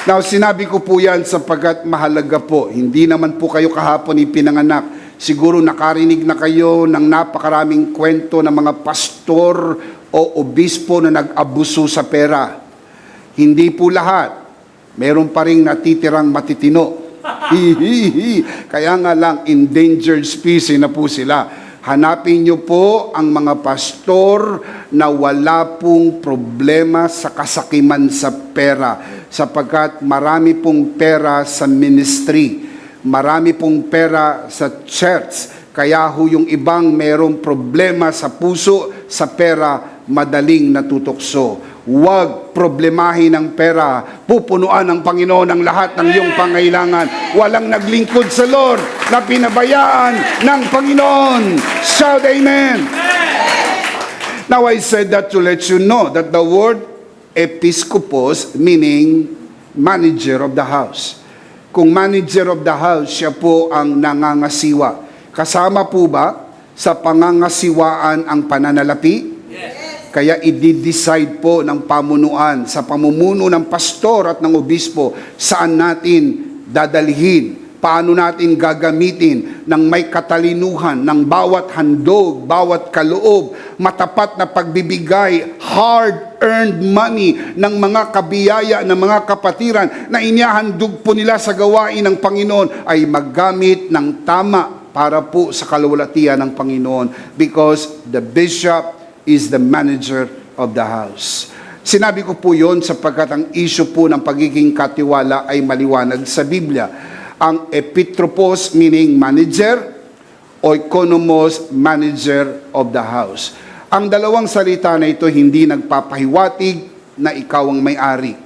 Now, sinabi ko po yan sapagkat mahalaga po. Hindi naman po kayo kahapon ipinanganak. Siguro nakarinig na kayo ng napakaraming kwento ng mga pastor o obispo na nag-abuso sa pera. Hindi po lahat. Meron pa rin natitirang matitino. Kaya nga lang, endangered species na po sila. Hanapin niyo po ang mga pastor na wala pong problema sa kasakiman sa pera, sapagkat marami pong pera sa ministry, marami pong pera sa church. Kaya ho yung ibang merong problema sa puso, sa pera, madaling natutokso. Huwag problemahin ang pera. Pupunuan ng Panginoon ang lahat ng iyong pangailangan. Walang naglingkod sa Lord na pinabayaan ng Panginoon. Shout amen. Now I said that to let you know that the word episkopos meaning manager of the house. Kung manager of the house, siya po ang nangangasiwa. Kasama po ba sa pangangasiwaan ang pananalapi? Kaya i-decide po ng pamunuan sa pamumuno ng pastor at ng obispo saan natin dadalhin, paano natin gagamitin ng may katalinuhan ng bawat handog, bawat kaloob, matapat na pagbibigay, hard-earned money ng mga kabiyaya ng mga kapatiran na inihahandog po nila sa gawain ng Panginoon ay maggamit ng tama para po sa kalwalatian ng Panginoon, because the bishop is the manager of the house. Sinabi ko po yon sapagkat ang issue po ng pagiging katiwala ay maliwanag sa Biblia. Ang epitropos meaning manager, oikonomos manager of the house. Ang dalawang salita na ito hindi nagpapahiwatig na ikaw ang may-ari.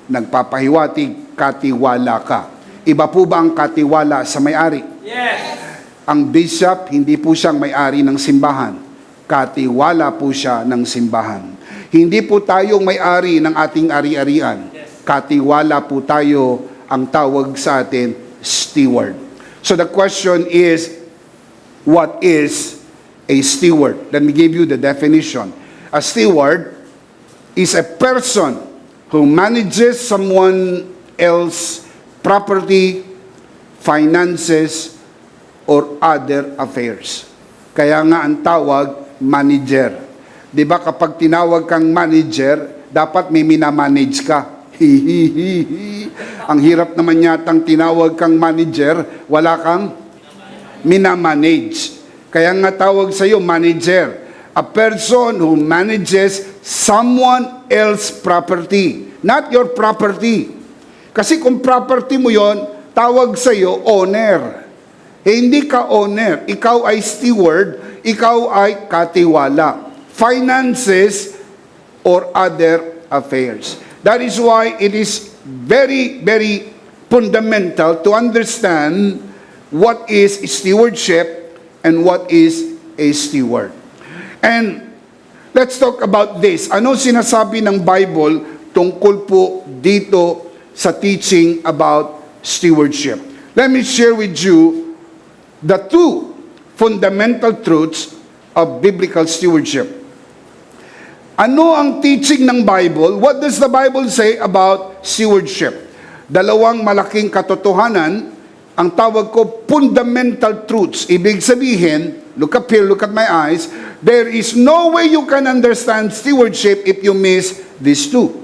Nagpapahiwatig katiwala ka. Iba po ba ang katiwala sa may-ari? Yes. Ang bishop, hindi po siyang may-ari ng simbahan. Katiwala po siya ng simbahan. Hindi po tayong may-ari ng ating ari-arian. Katiwala po tayo, ang tawag sa atin, steward. So the question is, what is a steward? Let me give you the definition. A steward is a person who manages someone else's property, finances, or other affairs. Kaya nga ang tawag, manager. Di ba kapag tinawag kang manager, dapat may minamanage ka. Ang hirap naman yatang tinawag kang manager, wala kang minamanage. Kaya nga tawag sa iyo, manager. A person who manages someone else's property, not your property. Kasi kung property mo yon, tawag sa iyo, owner. Hindi ka owner, ikaw ay steward, ikaw ay katiwala. Finances or other affairs. That is why it is very, very fundamental to understand what is stewardship and what is a steward. And let's talk about this. Ano sinasabi ng Bible tungkol po dito sa teaching about stewardship? Let me share with you the two fundamental truths of biblical stewardship. Ano ang teaching ng Bible? What does the Bible say about stewardship? Dalawang malaking katotohanan, ang tawag ko fundamental truths. Ibig sabihin, look up here, look at my eyes, there is no way you can understand stewardship if you miss these two.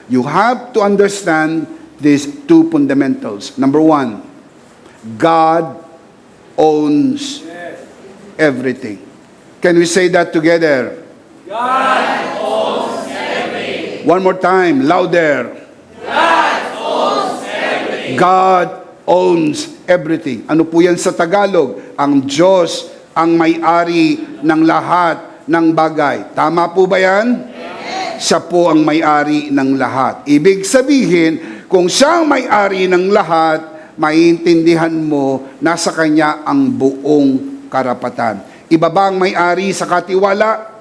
You have to understand these two fundamentals. Number one, God owns everything. Can we say that together? God owns everything. One more time, louder. God owns everything. God owns everything. Ano po yan sa Tagalog? Ang Diyos ang may-ari ng lahat ng bagay. Tama po ba yan? Siya po ang may-ari ng lahat. Ibig sabihin, kung siya ang may-ari ng lahat, maiintindihan mo, nasa Kanya ang buong karapatan. Iba ba ang may-ari sa katiwala?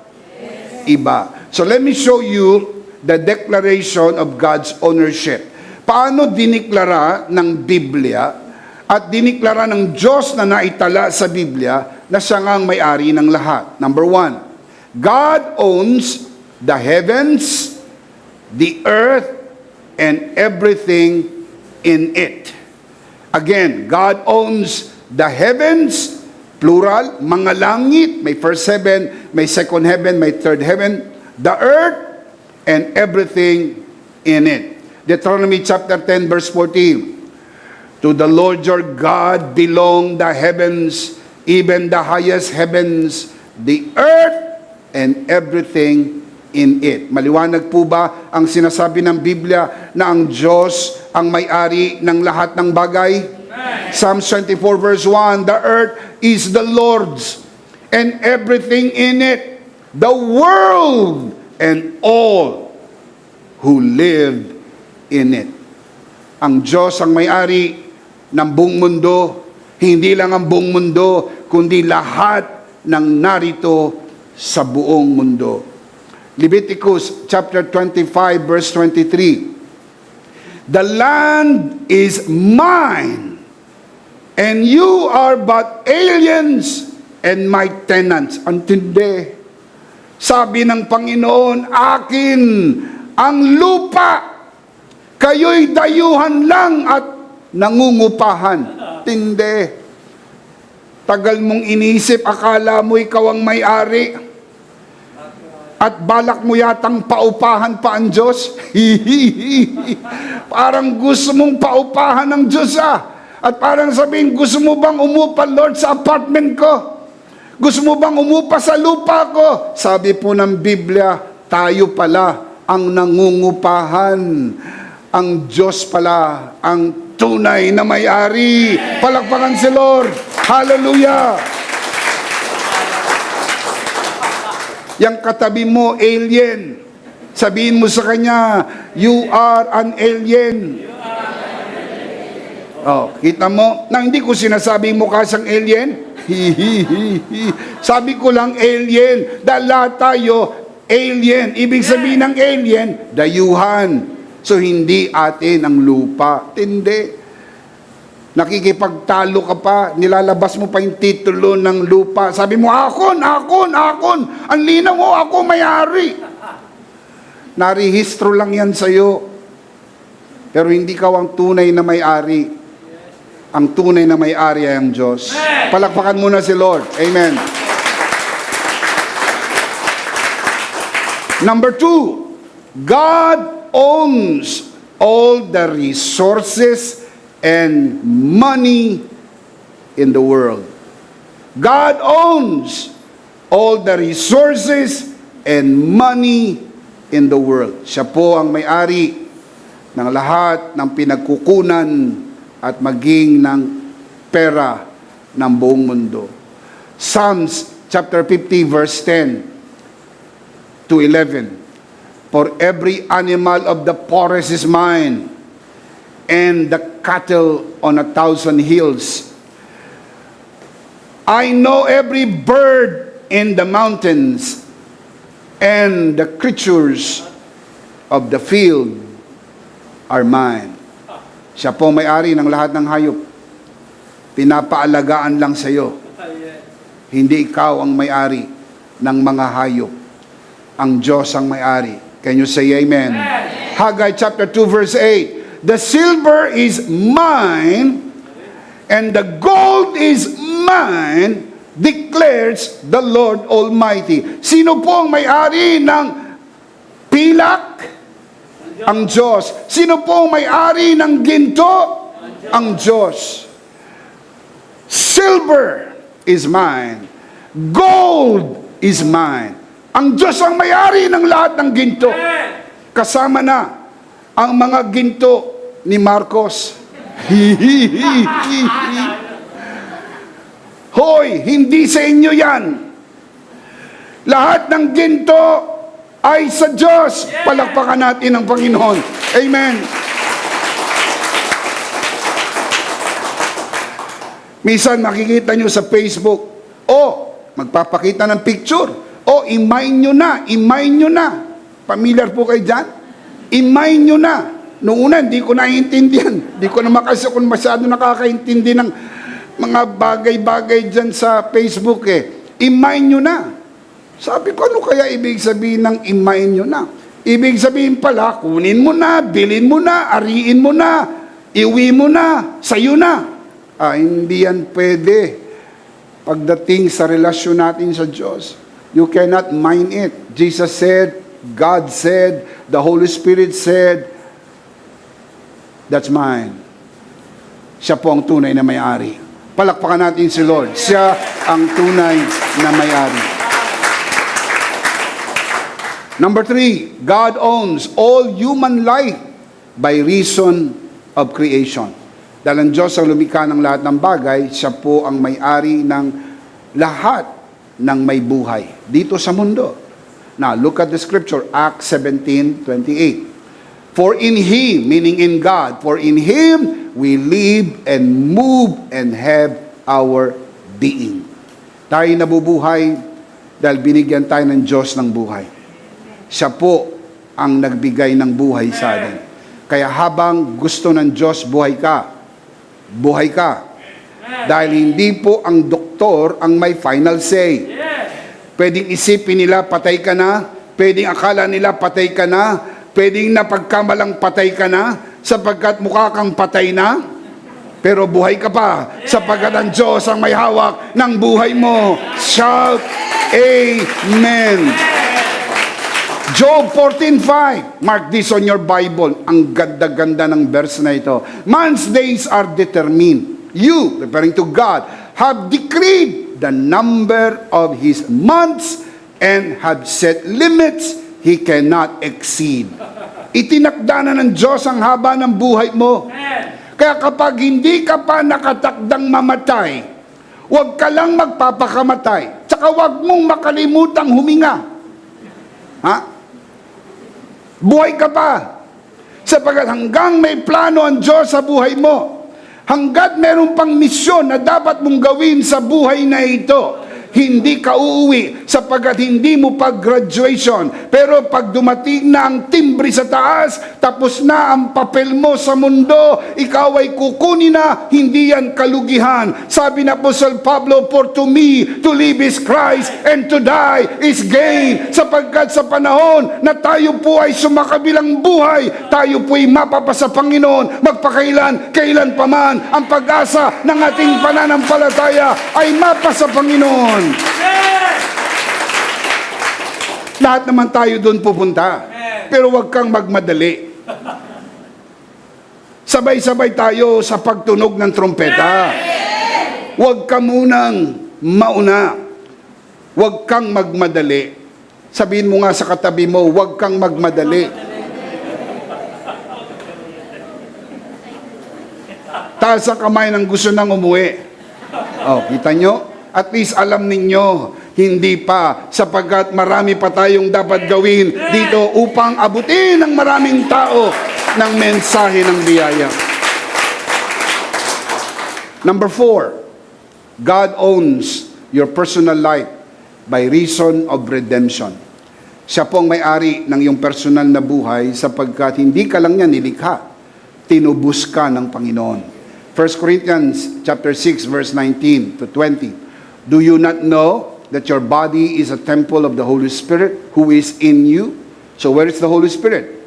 Iba. So let me show you the declaration of God's ownership. Paano diniklara ng Biblia at diniklara ng Diyos na naitala sa Biblia na siya nga ang may-ari ng lahat? Number one, God owns the heavens, the earth, and everything in it. Again, God owns the heavens, plural, mga langit, may first heaven, may second heaven, may third heaven, the earth, and everything in it. Deuteronomy chapter 10, verse 14. To the Lord your God belong the heavens, even the highest heavens, the earth, and everything in it. Maliwanag po ba ang sinasabi ng Biblia na ang Diyos ang may-ari ng lahat ng bagay? Psalms 24 verse 1, the earth is the Lord's and everything in it, the world and all who live in it. Ang Diyos ang may-ari ng buong mundo, hindi lang ang buong mundo, kundi lahat ng narito sa buong mundo. Leviticus chapter 25 verse 23. The land is mine, and you are but aliens and my tenants. Antindi. Sabi ng Panginoon, akin ang lupa. Kayo'y dayuhan lang at nangungupahan. Tindi. Tagal mong inisip, akala mo ikaw ang may-ari. At balak mo yatang paupahan pa ang Diyos? Parang gusto mong paupahan ng Diyos At parang sabihin, gusto mo bang umupa, Lord, sa apartment ko? Gusto mo bang umupa sa lupa ko? Sabi po ng Biblia, tayo pala ang nangungupahan. Ang Diyos pala ang tunay na may-ari. Palakpakan si Lord. Hallelujah! Yang katabi mo, alien. Sabihin mo sa kanya, you are an alien. Oh, kita mo? Na hindi ko sinasabing mukha siyang alien. Sabi ko lang alien. Dahil lahat tayo, alien. Ibig sabihin ng alien, dayuhan. So hindi atin ang lupa. Hindi. Nakikipagtalo ka pa, nilalabas mo pa yung titulo ng lupa. Sabi mo, akon. Ang linaw mo, ako may-ari. Narehistro lang yan sa'yo. Pero hindi ka ang tunay na may-ari. Ang tunay na may-ari ay ang Diyos. Palakpakan muna si Lord. Amen. Number 2, God owns all the resources and money in the world. God owns all the resources and money in the world. Siya po ang may-ari ng lahat ng pinagkukunan at maging ng pera ng buong mundo. Psalms chapter 50 verse 10 to 11. For every animal of the forest is mine, and the cattle on 1,000 hills. I know every bird in the mountains, and the creatures of the field are mine. Siya po may-ari ng lahat ng hayop. Pinapaalagaan lang sa iyo. Hindi ikaw ang may-ari ng mga hayop. Ang Diyos ang may-ari. Can you say amen? Haggai chapter 2 verse 8. The silver is mine, and the gold is mine, declares the Lord Almighty. Sino po ang may-ari ng pilak? Ang Diyos. Sino po ang may-ari ng ginto? Ang Diyos. Silver is mine. Gold is mine. Ang Diyos ang may-ari ng lahat ng ginto. Kasama na ang mga ginto ni Marcos. Hoy, hindi sa inyo yan. Lahat ng ginto ay sa Diyos. Palakpakan natin ang Panginoon. Amen. Minsan makikita nyo sa Facebook, magpapakita ng picture. Imain nyo na. Familiar po kayo dyan? Imain nyo na. Noong una, hindi ko naiintindihan. Hindi ko naman kasi kung masyado nakakaintindi ng mga bagay-bagay dyan sa Facebook Imain nyo na. Sabi ko, ano kaya ibig sabihin ng imain nyo na? Ibig sabihin pala, kunin mo na, bilin mo na, ariin mo na, iwi mo na, sayo na. Hindi yan pwede. Pagdating sa relasyon natin sa Diyos, you cannot mine it. Jesus said, God said, the Holy Spirit said, that's mine. Siya po ang tunay na may-ari. Palakpakan natin si Lord. Siya ang tunay na may-ari. Number 3, God owns all human life by reason of creation. Dahil ang Diyos ang lumikha ng lahat ng bagay, siya po ang may-ari ng lahat ng may buhay dito sa mundo. Now, look at the scripture, Acts 17:28. For in Him, meaning in God, for in Him we live and move and have our being. Tayo nabubuhay dahil binigyan tayo ng Diyos ng buhay. Siya po ang nagbigay ng buhay sa atin. Kaya habang gusto ng Diyos, buhay ka. Buhay ka. Dahil hindi po ang doktor ang may final say. Pwedeng isipin nila, patay ka na. Pwedeng akala nila, patay ka na. Pwedeng napagkamalang patay ka na, sapagkat mukha kang patay na. Pero buhay ka pa, sapagkat ang Diyos ang may hawak ng buhay mo. Shout, Amen. Job 14:5. Mark this on your Bible. Ang ganda-ganda ng verse na ito. Man's days are determined. You, referring to God, have decreed the number of his months and have set limits he cannot exceed. Itinakda na ng Diyos ang haba ng buhay mo. Kaya kapag hindi ka pa nakatakdang mamatay, huwag ka lang magpapakamatay. Tsaka huwag mong makalimutang huminga. Buhay ka pa. Sapagkat hanggang may plano ang Diyos sa buhay mo, hanggat meron pang misyon na dapat mong gawin sa buhay na ito, hindi ka uuwi sapagkat hindi mo pag-graduation. Pero pag dumating na ang timbre sa taas, tapos na ang papel mo sa mundo, ikaw ay kukunin na, hindi yan kalugihan. Sabi na Apostle Pablo, for to me, to live is Christ, and to die is gain. Sapagkat sa panahon na tayo po ay sumakabilang buhay, tayo po ay mapapa sa Panginoon, magpakailan, kailan paman, ang pag-asa ng ating pananampalataya ay mapa sa Panginoon. Lahat naman tayo doon pupunta. Pero huwag kang magmadali. Sabay-sabay tayo sa pagtunog ng trompeta. Huwag ka munang mauna. Huwag kang magmadali. Sabihin mo nga sa katabi mo, huwag kang magmadali. Taas ang kamay ng gusto nang umuwi. Kita nyo? At least alam ninyo, hindi pa, sapagkat marami pa tayong dapat gawin dito upang abutin ng maraming tao ng mensahe ng biyaya. Number 4, God owns your personal life by reason of redemption. Siya po ang may-ari ng iyong personal na buhay sapagkat hindi ka lang niya nilikha, tinubos ka ng Panginoon. 1 Corinthians chapter 6 verse 19 to 20. Do you not know that your body is a temple of the Holy Spirit who is in you? So where is the Holy Spirit?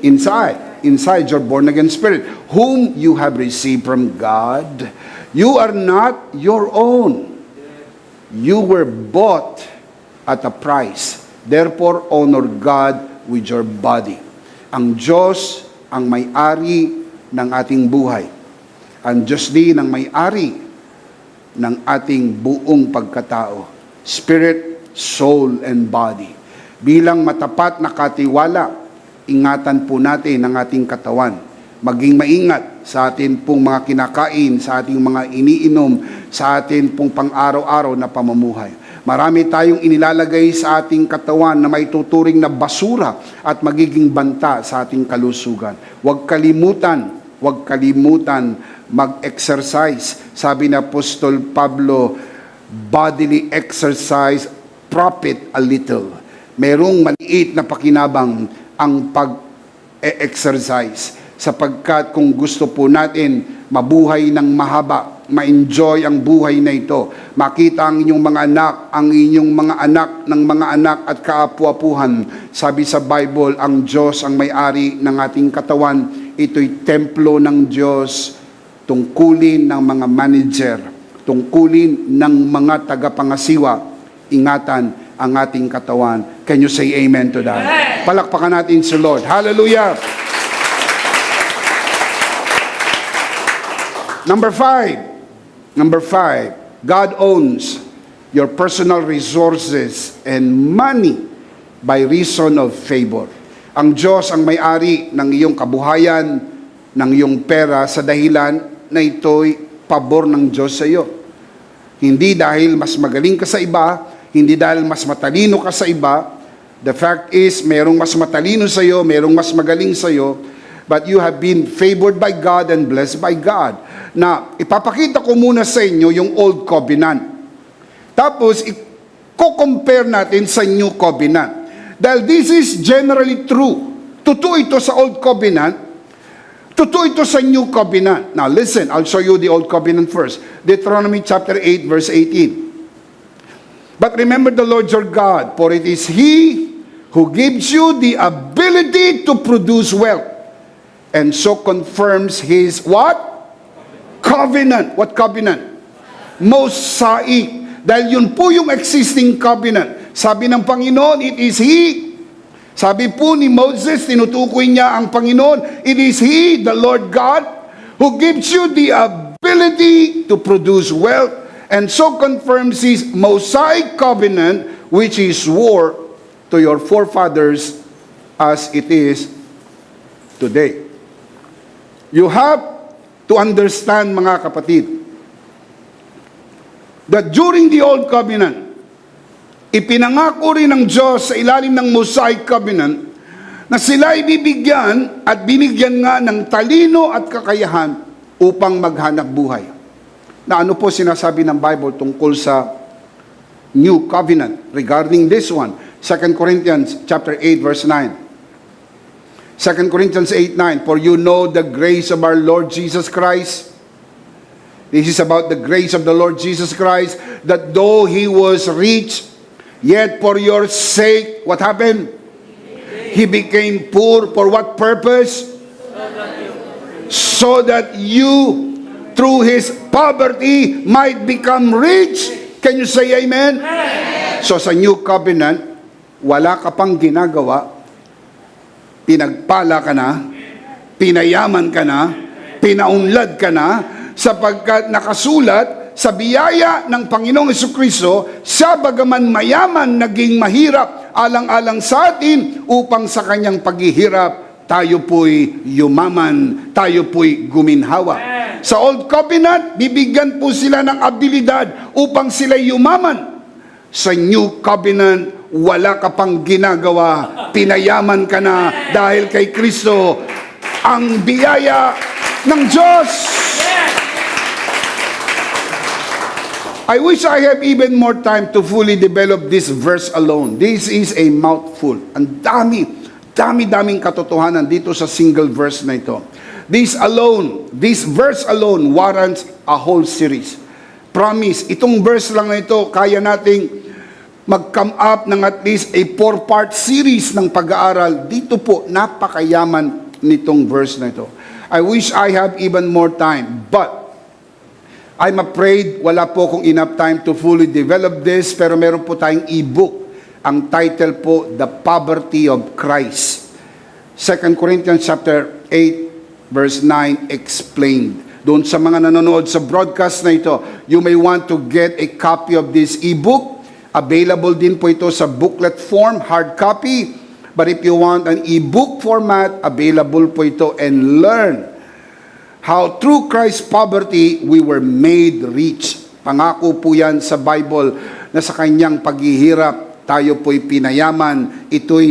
Inside your born-again spirit, whom you have received from God. You are not your own. You were bought at a price. Therefore, honor God with your body. Ang Diyos ang may-ari ng ating buhay. Ang Diyos din ang may-ari ng ating buong pagkatao. Spirit, soul, and body. Bilang matapat na katiwala, ingatan po natin ang ating katawan. Maging maingat sa atin pong mga kinakain, sa ating mga iniinom, sa atin pong pang-araw-araw na pamumuhay. Marami tayong inilalagay sa ating katawan na may tuturing na basura at magiging banta sa ating kalusugan. Huwag kalimutan mag-exercise. Sabi ni Apostol Pablo, bodily exercise profit a little. Merong maliit na pakinabang ang pag-exercise sapagkat kung gusto po natin mabuhay ng mahaba, ma-enjoy ang buhay na ito, makita ang inyong mga anak, ang inyong mga anak ng mga anak at kaapu-apuhan. Sabi sa Bible, ang Diyos ang may-ari ng ating katawan. Ito'y templo ng Diyos, tungkulin ng mga manager, tungkulin ng mga tagapangasiwa. Ingatan ang ating katawan. Can you say amen to that? Amen. Palakpakan natin si Lord. Hallelujah! Number five, God owns your personal resources and money by reason of favor. Ang Diyos ang may-ari ng iyong kabuhayan, ng iyong pera sa dahilan na ito'y pabor ng Diyos sa iyo. Hindi dahil mas magaling ka sa iba, hindi dahil mas matalino ka sa iba. The fact is, merong mas matalino sa iyo, merong mas magaling sa iyo, but you have been favored by God and blessed by God. Na ipapakita ko muna sa inyo yung Old Covenant. Tapos, i-compare natin sa New Covenant. Dahil this is generally true. Totoo ito sa Old Covenant. Totoo ito sa New Covenant. Now listen, I'll show you the Old Covenant first. Deuteronomy chapter 8 verse 18. But remember the Lord your God, for it is He who gives you the ability to produce wealth, and so confirms His what? Covenant. What covenant? Mosaic. Dahil yun po yung existing covenant. Sabi ng Panginoon, it is He. Sabi po ni Moses, tinutukoy niya ang Panginoon, it is He, the Lord God, who gives you the ability to produce wealth, and so confirms His Mosaic covenant, which He swore to your forefathers as it is today. You have to understand, mga kapatid, that during the Old Covenant, ipinangako rin ng Diyos sa ilalim ng Mosaic Covenant na sila ibibigyan at binigyan nga ng talino at kakayahan upang maghanap buhay. Na ano po sinasabi ng Bible tungkol sa New Covenant regarding this one? 2 Corinthians chapter 8 verse 9. 2 Corinthians 8:9, for you know the grace of our Lord Jesus Christ. This is about the grace of the Lord Jesus Christ, that though He was rich, yet for your sake, what happened? He became poor. For what purpose? So that you, through His poverty, might become rich. Can you say amen? So sa New Covenant, wala ka pang ginagawa, pinagpala ka na, pinayaman ka na, pinaunlad ka na, sapagkat nakasulat sa biyaya ng Panginoong Jesucristo, siya bagaman mayaman, naging mahirap, alang-alang sa atin, upang sa kanyang paghihirap, tayo po'y yumaman, tayo po'y guminhawa. Sa Old Covenant, bibigyan po sila ng abilidad upang sila yumaman. Sa New Covenant, wala ka pang ginagawa, pinayaman ka na dahil kay Kristo, ang biyaya ng Diyos. I wish I have even more time to fully develop this verse alone. This is a mouthful. Ang daming katotohanan dito sa single verse na ito. This verse alone warrants a whole series. Promise, itong verse lang na ito, kaya nating mag-come up ng at least a 4-part series ng pag-aaral. Dito po, napakayaman nitong verse na ito. I wish I have even more time, but I'm afraid wala po akong enough time to fully develop this, pero meron po tayong e-book. Ang title po, The Poverty of Christ. 2 Corinthians chapter 8, verse 9, explained. Doon sa mga nanonood sa broadcast na ito, you may want to get a copy of this e-book. Available din po ito sa booklet form, hard copy. But if you want an e-book format, available po ito, and learn how through Christ's poverty, we were made rich. Pangako po yan sa Bible na sa kanyang paghihirap, tayo po'y pinayaman. Ito'y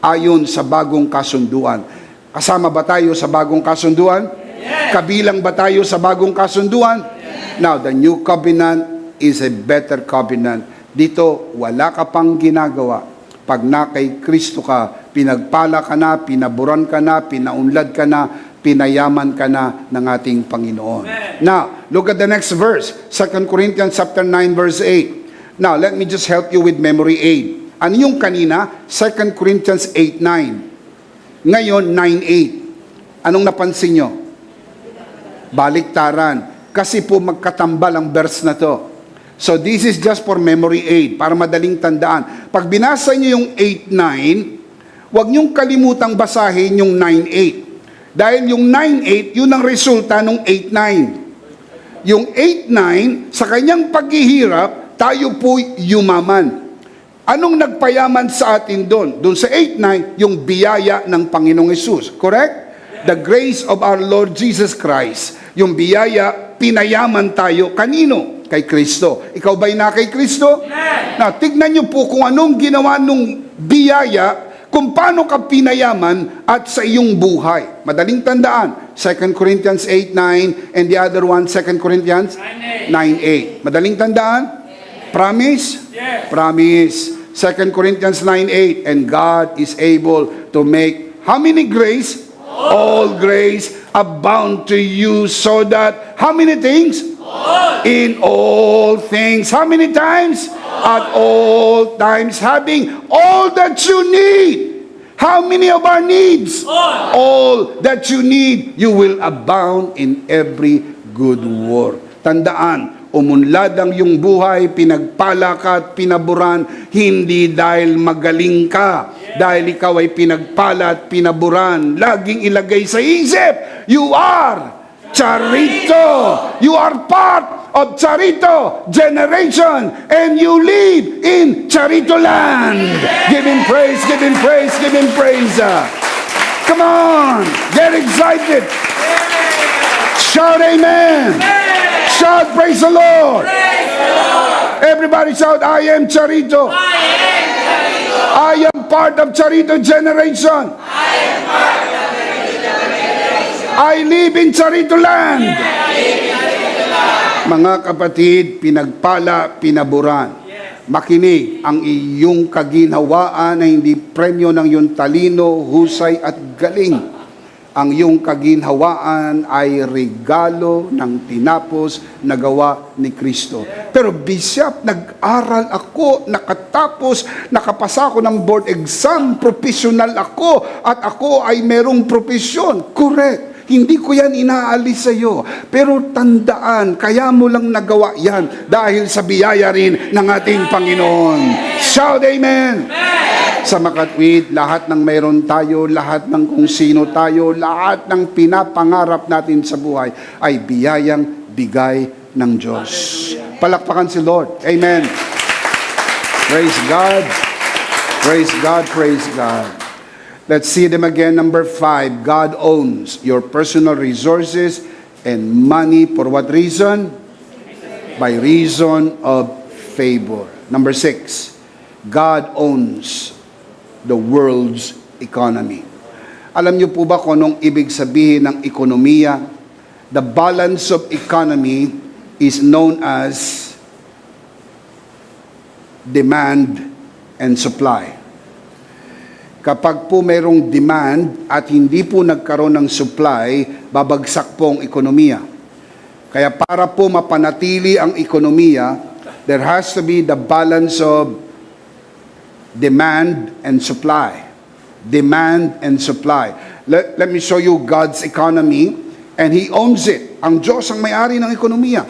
ayon sa bagong kasunduan. Kasama ba tayo sa bagong kasunduan? Yes. Kabilang ba tayo sa bagong kasunduan? Yes. Now, the new covenant is a better covenant. Dito, wala ka pang ginagawa. Pag na kay Kristo ka, pinagpala ka na, pinaburan ka na, pinaunlad ka na, pinayaman ka na ng ating Panginoon. Amen. Now, look at the next verse. 2 Corinthians chapter 9 verse 8. Now, let me just help you with memory aid. Ano yung kanina? 2 Corinthians 8:9. Ngayon, 9:8. Anong napansin nyo? Baliktaran. Kasi po magkatambal ang verse na to. So, this is just for memory aid, para madaling tandaan. Pag binasa nyo yung 8:9, huwag nyong kalimutang basahin yung 9:8. Dahil yung 9:8, yun ang resulta ng 8:9. Yung 8:9, sa kanyang paghihirap, tayo po yumaman. Anong nagpayaman sa atin doon? Doon sa 8:9, yung biyaya ng Panginoong Hesus. Correct? The grace of our Lord Jesus Christ. Yung biyaya, pinayaman tayo. Kanino? Kay Kristo. Ikaw ba'y na kay Kristo? Now, tignan nyo po kung anong ginawa nung biyaya, kung paano ka pinayaman at sa iyong buhay. Madaling tandaan, 2 Corinthians 8:9 and the other one, 2 Corinthians 9:8. Madaling tandaan? Promise? Yes. Promise. 2 Corinthians 9:8, and God is able to make how many grace? All grace abound to you, so that how many things? In all things. How many times? At all times, having all that you need. How many of our needs? All that you need, you will abound in every good work. Tandaan, umunlad ang iyong buhay, pinagpala ka at pinaburan, hindi dahil magaling ka, dahil ikaw ay pinagpala at pinaburan. Laging ilagay sa isip, you are Charito. You are part of Charito generation, and you live in Charito land. Give him praise, give him praise, give him praise. Come on, get excited. Shout amen. Shout praise the Lord. Everybody shout, I am Charito. I am part of Charito generation. I live in Charito land. Mga kapatid, pinagpala, pinaburan. Makinig, ang iyong kaginhawaan ay hindi premyo ng iyong talino, husay at galing. Ang iyong kaginhawaan ay regalo ng tinapos na gawa ni Kristo. Pero Bishop, nag-aral ako, nakatapos, nakapasa ako ng board exam, professional ako, at ako ay merong profesyon. Correct. Hindi ko yan inaalis sa iyo. Pero tandaan, kaya mo lang nagawa yan dahil sa biyaya rin ng ating Panginoon. Shout amen! Sa makatwid, lahat ng mayroon tayo, lahat ng kung sino tayo, lahat ng pinapangarap natin sa buhay ay biyayang bigay ng Diyos. Palakpakan si Lord. Amen. Praise God. Praise God. Praise God. Let's see them again. Number 5, God owns your personal resources and money for what reason? By reason of favor. Number 6, God owns the world's economy. Alam niyo po ba kung anong ibig sabihin ng ekonomiya? The balance of economy is known as demand and supply. Kapag po mayroong demand at hindi po nagkaroon ng supply, babagsak po ang ekonomiya. Kaya para po mapanatili ang ekonomiya, there has to be the balance of demand and supply. Demand and supply. Let me show you God's economy, and He owns it. Ang Diyos ang may-ari ng ekonomiya.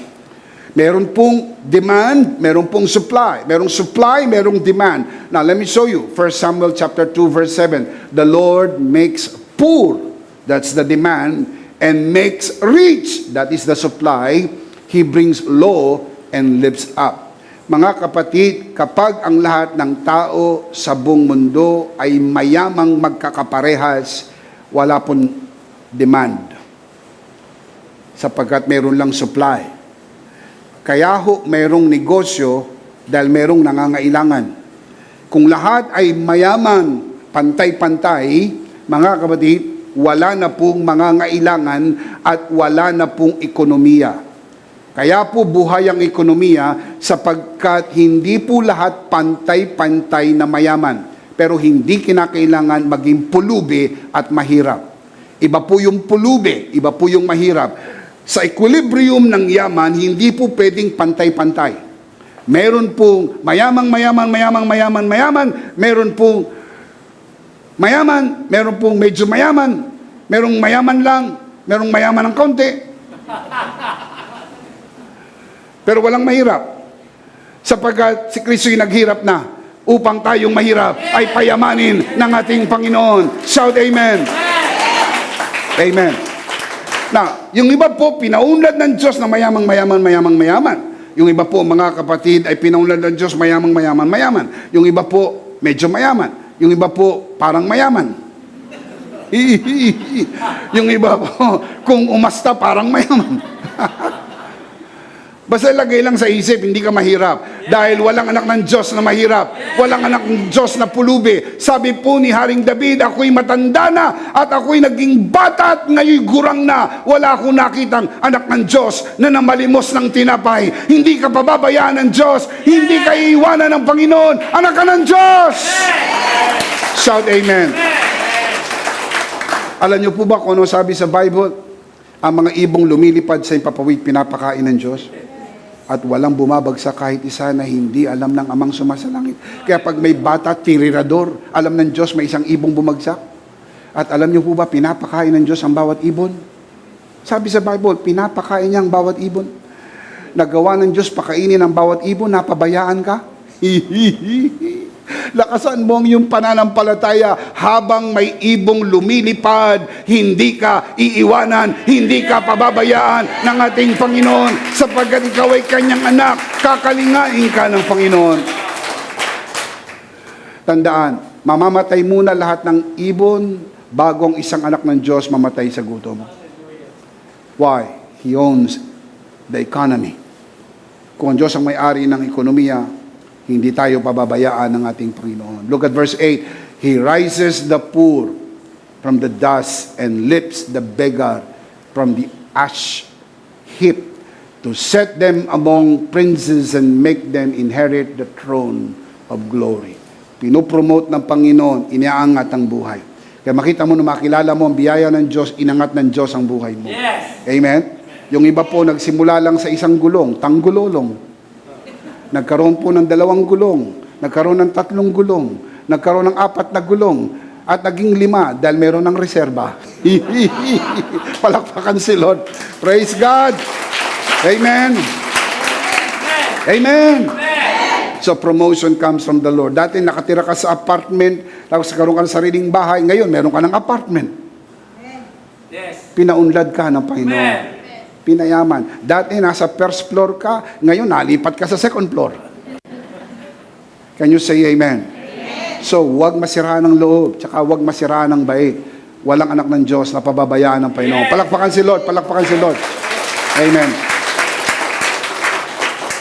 Meron pong demand, meron pong supply. Merong supply, merong demand. Now, let me show you. 1 Samuel chapter 2, verse 7. The Lord makes poor, that's the demand, and makes rich, that is the supply. He brings low and lifts up. Mga kapatid, kapag ang lahat ng tao sa buong mundo ay mayamang magkakaparehas, wala pong demand. Sapagkat meron lang supply. Kaya ho mayroong negosyo dahil mayroong nangangailangan. Kung lahat ay mayaman, pantay-pantay, mga kapatid, wala na pong mangangailangan at wala na pong ekonomiya. Kaya po buhay ang ekonomiya sapagkat hindi po lahat pantay-pantay na mayaman. Pero hindi kinakailangan maging pulubi at mahirap. Iba po yung pulubi, iba po yung mahirap. Sa equilibrium ng yaman, hindi po pwedeng pantay-pantay. Meron pong mayaman, meron pong mayaman, meron pong medyo mayaman, merong mayaman lang, merong mayaman ng konti. Pero walang mahirap. Sapagkat si Kristo yung naghirap na upang tayong mahirap ay payamanin ng ating Panginoon. Shout amen. Amen. Now, yung iba po, pinaunlad ng Diyos na mayaman. Yung iba po, mga kapatid, ay pinaunlad ng Diyos mayaman. Yung iba po, medyo mayaman. Yung iba po, parang mayaman. Yung iba po, kung umasta, parang mayaman. Basta lagay lang sa isip, hindi ka mahirap. Dahil walang anak ng Diyos na mahirap. Walang anak ng Diyos na pulubi. Sabi po ni Haring David, ako'y matanda na at ako'y naging bata at ngayon gurang na. Wala akong nakitang anak ng Diyos na namalimos ng tinapay. Hindi ka pababayaan ng Diyos. Hindi ka iiwanan ng Panginoon. Anak ka ng Diyos! Shout amen. Alam niyo po ba kung ano sabi sa Bible? Ang mga ibong lumilipad sa impapawid, pinapakain ng Diyos. At walang bumabagsak kahit isa na hindi alam ng amang sumasalangit. Kaya pag may bata, tirirador, alam ng Diyos may isang ibong bumagsak. At alam niyo po ba, pinapakain ng Diyos ang bawat ibon? Sabi sa Bible, pinapakain niya ang bawat ibon. Nagawa ng Diyos pakainin ang bawat ibon, napabayaan ka? Lakasan mo ang iyong pananampalataya habang may ibong lumilipad, hindi ka iiwanan, hindi ka pababayaan ng ating Panginoon sapagkat ikaw ay kanyang anak, kakalingain ka ng Panginoon. Tandaan, mamamatay muna lahat ng ibon bago ang isang anak ng Diyos mamatay sa gutom. Why? He owns the economy. Kung ang Diyos ang may-ari ng ekonomiya, hindi tayo pababayaan ng ating Panginoon. Look at verse 8. He rises the poor from the dust and lifts the beggar from the ash heap to set them among princes and make them inherit the throne of glory. Pinopromote ng Panginoon, iniaangat ang buhay. Kaya makita mo na makilala mo ang biyaya ng Diyos, inangat ng Diyos ang buhay mo. Yes. Amen? Yung iba po nagsimula lang sa isang gulong, tanggulolong. Nagkaroon po ng 2 gulong, nagkaroon ng 3 gulong, nagkaroon ng 4 na gulong, at naging 5 dahil meron ng reserba. Palakpakan si Lord. Praise God. Amen. Amen. So promotion comes from the Lord. Dati nakatira ka sa apartment, tapos karoon ka ng sariling bahay, ngayon meron ka ng apartment. Yes. Pinaunlad ka ng Panginoon. Pinayaman. Dati nasa first floor ka, ngayon nalipat ka sa second floor. Can you say amen? Amen. So, huwag masiraan ng loob, tsaka huwag masiraan ng bait. Walang anak ng Diyos na pababayaan ng Panginoon. Palakpakan si Lord, palakpakan si Lord. Amen.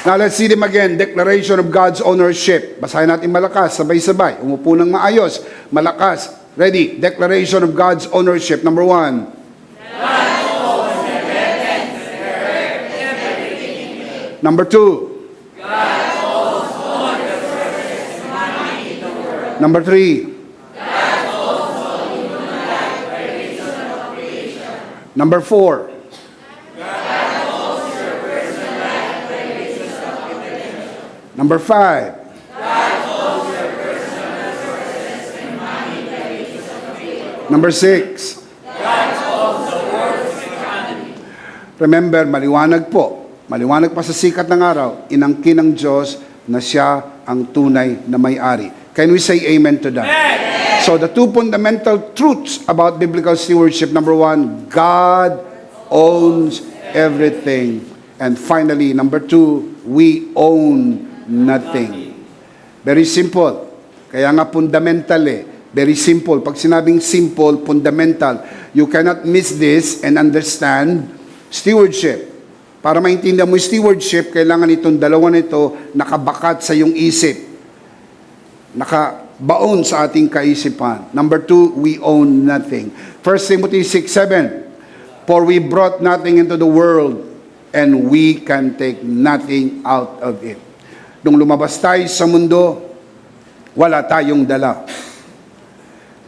Now, let's see them again. Declaration of God's ownership. Basahin natin malakas, sabay-sabay. Umupo ng maayos, malakas. Ready? Declaration of God's ownership. Number 1. Number 2. Number 3. Number 4. Number 5. Number 6. Remember, maliwanag po. Maliwanag pa sa sikat ng araw, inangkin ng Diyos na siya ang tunay na may-ari. Can we say amen to that? So the two fundamental truths about biblical stewardship, number 1, God owns everything. And finally, number 2, we own nothing. Very simple. Kaya nga fundamental eh. Very simple. Pag sinabing simple, fundamental, you cannot miss this and understand stewardship. Para maintindihan mo yung stewardship, kailangan itong dalawa nito nakabakat sa iyong isip. Nakabaon sa ating kaisipan. Number 2, we own nothing. 1 Timothy 6:7, for we brought nothing into the world, and we can take nothing out of it. Nung lumabas tayo sa mundo, wala tayong dala.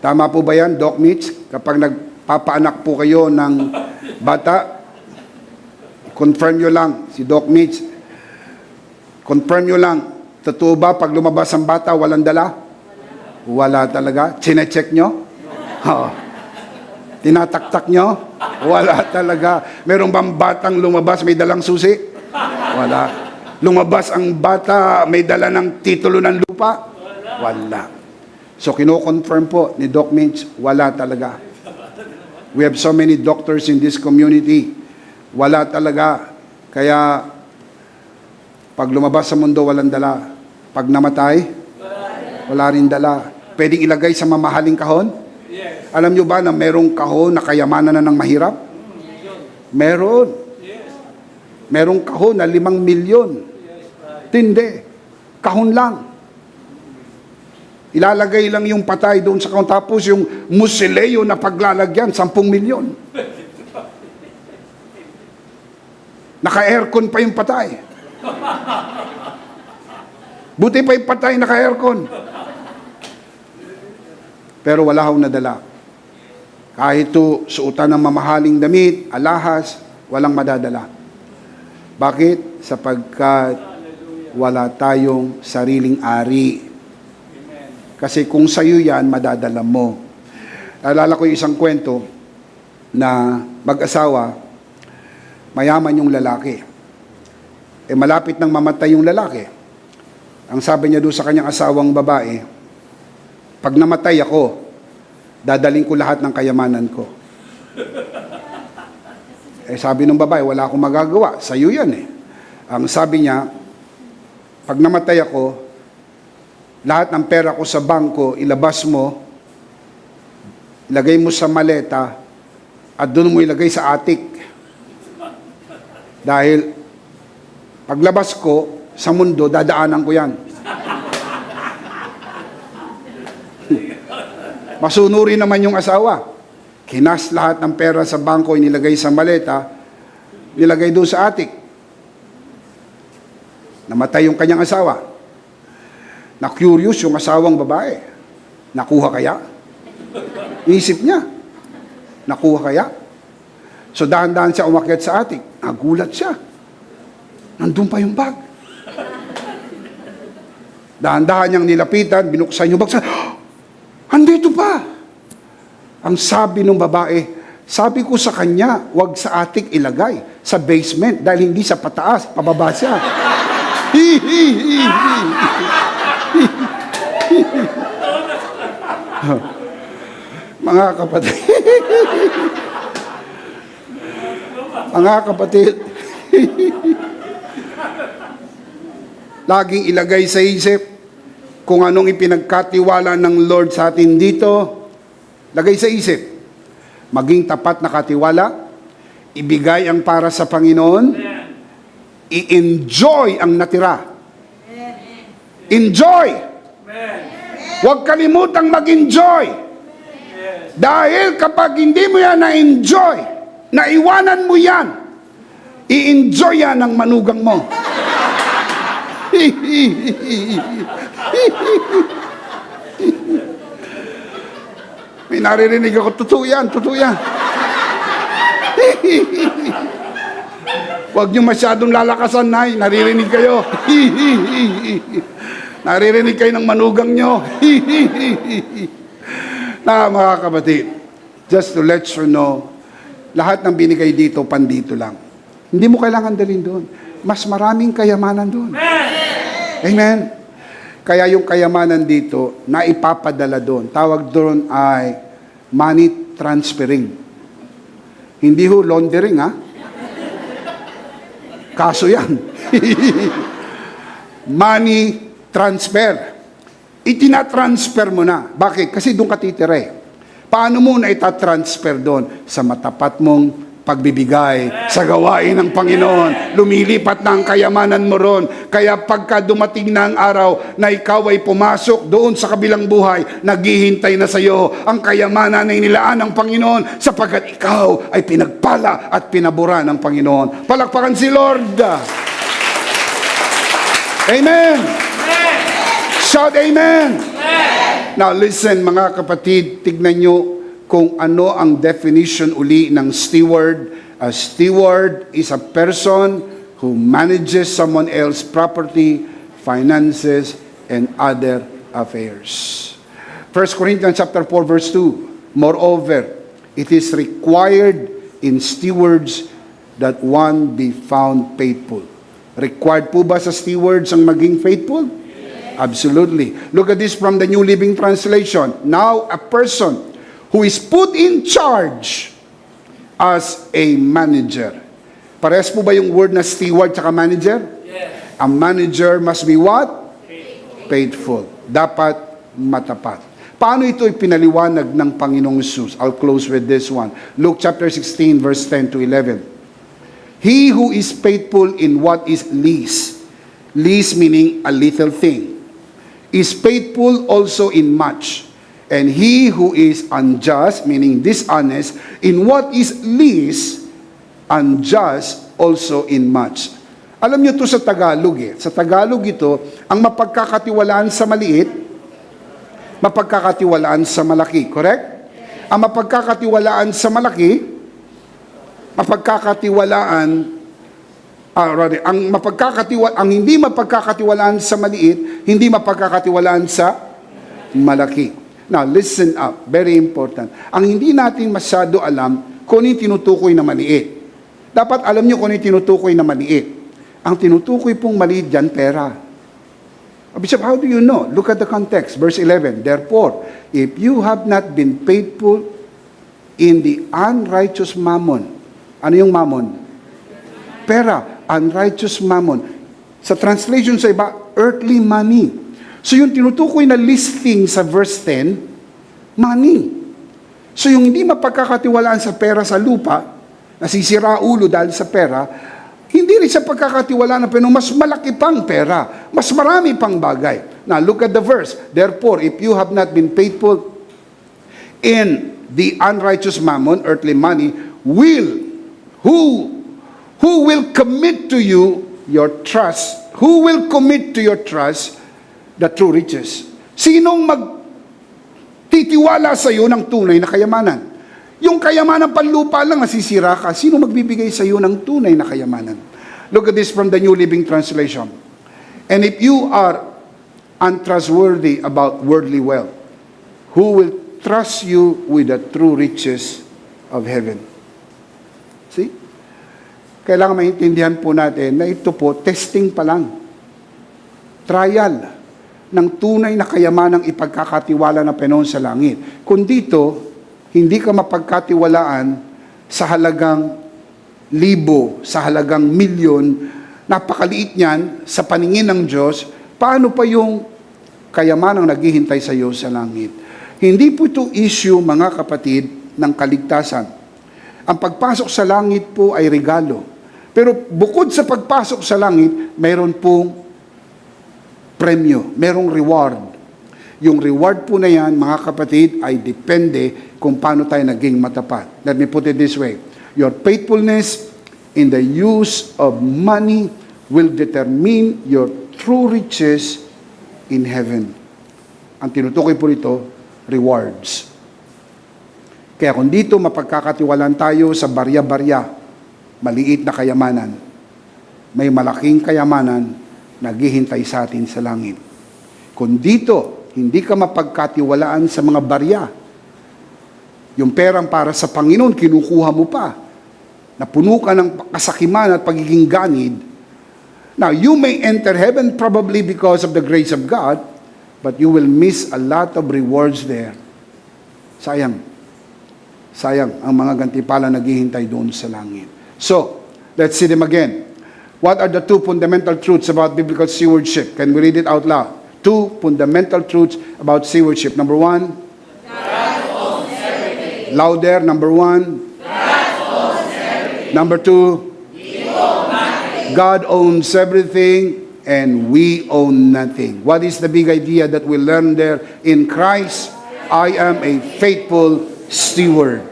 Tama po ba yan, Doc Mitch? Kapag nagpapaanak po kayo ng bata, confirm nyo lang, si Doc Mitch, confirm nyo lang, totoo ba pag lumabas ang bata, walang dala? Wala talaga. Chine-check nyo? Oo. Tinataktak nyo? Wala talaga. Meron bang batang lumabas, may dalang susi? Wala. Lumabas ang bata, may dala ng titulo ng lupa? Wala. So, kino-confirm po ni Doc Mitch, wala talaga. We have so many doctors in this community. Wala talaga. Kaya, pag lumabas sa mundo, walang dala. Pag namatay, wala rin dala. Pwedeng ilagay sa mamahaling kahon? Yes. Alam nyo ba na merong kahon na kayamanan na ng mahirap? Meron. Merong kahon na 5 milyon. Tindi. Kahon lang. Ilalagay lang yung patay doon sa kahon. Tapos yung musileo na paglalagyan, 10 milyon. Naka-aircon pa yung patay. Buti pa yung patay naka-aircon. Pero wala akong nadala. Kahit ito suotan ng mamahaling damit, alahas, walang madadala. Bakit? Sapagkat wala tayong sariling ari. Kasi kung sa'yo yan, madadala mo. Alala ko yung isang kwento na mag-asawa, mayaman yung lalaki. Malapit nang mamatay yung lalaki. Ang sabi niya doon sa kanyang asawang babae, pag namatay ako, dadaling ko lahat ng kayamanan ko. Sabi ng babae, wala akong magagawa. Sa'yo yan eh. Ang sabi niya, pag namatay ako, lahat ng pera ko sa bangko, ilabas mo, ilagay mo sa maleta, at doon mo ilagay sa atik. Dahil, paglabas ko sa mundo, dadaanan ko yan. Masunurin naman yung asawa. Kinas lahat ng pera sa bangko, inilagay sa maleta, nilagay doon sa atik. Namatay yung kanyang asawa. Na-curious yung asawang babae. Nakuha kaya? Isip niya. Nakuha kaya? So dahan-dahan siya umakyat sa atik. Nagulat siya. Nandun pa yung bag. Dahan-dahan niyang nilapitan, binuksan yung bag. Andito pa! Ang sabi ng babae, sabi ko sa kanya, wag sa atik ilagay, sa basement, dahil hindi sa pataas, pababa siya. Mga kapatid, mga kapatid, laging ilagay sa isip kung anong ipinagkatiwala ng Lord sa atin dito. Lagay sa isip, maging tapat na katiwala, ibigay ang para sa Panginoon, i-enjoy ang natira. Enjoy! Huwag kalimutang mag-enjoy. Dahil kapag hindi mo yan na-enjoy, naiwanan mo yan, I-enjoy yan ng manugang mo. May naririnig ako, totoo yan. Huwag niyo masyadong lalakasan, Nay. Naririnig kayo. Naririnig kayo ng manugang niyo. Mga kapatid, just to let you know, lahat ng binigay dito, pandito lang. Hindi mo kailangan dalhin doon. Mas maraming kayamanan doon. Amen. Kaya yung kayamanan dito, na ipapadala doon. Tawag doon ay money transferring. Hindi ho laundering, ha? Kaso yan. Money transfer. Itinatransfer mo na. Bakit? Kasi doon ka titira eh. Paano mo na itatransfer doon? Sa matapat mong pagbibigay sa gawain ng Panginoon. Lumilipat na ang kayamanan mo ron. Kaya pagka dumating na ang araw na ikaw ay pumasok doon sa kabilang buhay, naghihintay na sa iyo ang kayamanan na inilaan ng Panginoon sapagkat ikaw ay pinagpala at pinabura ng Panginoon. Palakpakan si Lord. Amen. Shout amen. Now listen mga kapatid, tignan nyo kung ano ang definition uli ng steward. A steward is a person who manages someone else's property, finances, and other affairs. 1 Corinthians chapter 4 verse 2. Moreover, it is required in stewards that one be found faithful. Required po ba sa stewards ang maging faithful? Absolutely. Look at this from the New Living Translation. Now, a person who is put in charge as a manager. Parehas po ba yung word na steward tsaka manager? Yes. A manager must be what? Faithful. Dapat matapat. Paano ito ipinaliwanag ng Panginoong Hesus? I'll close with this one. Luke chapter 16 verse 10 to 11. He who is faithful in what is least meaning a little thing, is faithful also in much. And he who is unjust, meaning dishonest, in what is least, unjust also in much. Alam niyo to sa Tagalog eh. Sa Tagalog ito, ang mapagkakatiwalaan sa maliit, mapagkakatiwalaan sa malaki. Correct? Ang mapagkakatiwalaan sa malaki, ang hindi mapagkakatiwalaan sa maliit, hindi mapagkakatiwalaan sa malaki. Now, listen up. Very important. Ang hindi natin masyado alam kung ano yung tinutukoy na maliit. Dapat alam nyo kung ano yung tinutukoy na maliit. Ang tinutukoy pong maliit dyan, pera. Bishop, how do you know? Look at the context. Verse 11. Therefore, if you have not been faithful in the unrighteous mammon. Ano yung mammon? Pera. Unrighteous mammon. Sa translation sa iba, earthly money. So yung tinutukoy na listing sa verse 10, money. So yung hindi mapagkakatiwalaan sa pera sa lupa, nasisira ulo dahil sa pera, hindi rin sa pagkakatiwalaan pero mas malaki pang pera, mas marami pang bagay. Now look at the verse. Therefore, if you have not been faithful in the unrighteous mammon, earthly money, who will commit to you your trust? Who will commit to your trust the true riches? Sinong magtitiwala sa iyo ng tunay na kayamanan? Yung kayamanan panlupa lang, masisira ka. Sino magbibigay sa iyo ng tunay na kayamanan? Look at this from the New Living Translation. And if you are untrustworthy about worldly wealth, who will trust you with the true riches of heaven? See? Kailangan maintindihan po natin na ito po, testing pa lang. Trial ng tunay na kayamanang ipagkakatiwala na Panginoon sa langit. Kung dito, hindi ka mapagkatiwalaan sa halagang libo, sa halagang milyon, napakaliit niyan sa paningin ng Diyos, paano pa yung kayamanang naghihintay sa iyo sa langit? Hindi po ito issue, mga kapatid, ng kaligtasan. Ang pagpasok sa langit po ay regalo. Pero bukod sa pagpasok sa langit, mayroon pong premyo, merong reward. Yung reward po na yan, mga kapatid, ay depende kung paano tayo naging matapat. Let me put it this way. Your faithfulness in the use of money will determine your true riches in heaven. Ang tinutukoy po rito, rewards. Kaya kung dito mapagkakatiwalaan tayo sa barya-barya, maliit na kayamanan, may malaking kayamanan naghihintay sa atin sa langit. Kung dito, hindi ka mapagkatiwalaan sa mga barya, yung perang para sa Panginoon, kinukuha mo pa, napuno ka ng kasakiman at pagiging ganid. Now, you may enter heaven probably because of the grace of God, but you will miss a lot of rewards there. Sayang. Sayang ang mga gantimpala naghihintay doon sa langit. So, let's see them again. What are the two fundamental truths about biblical stewardship? Can we read it out loud? Two fundamental truths about stewardship. Number one, God owns everything. Louder, number one. God owns everything. Number two, we own nothing. God owns everything and we own nothing. What is the big idea that we learn there? In Christ, I am a faithful steward.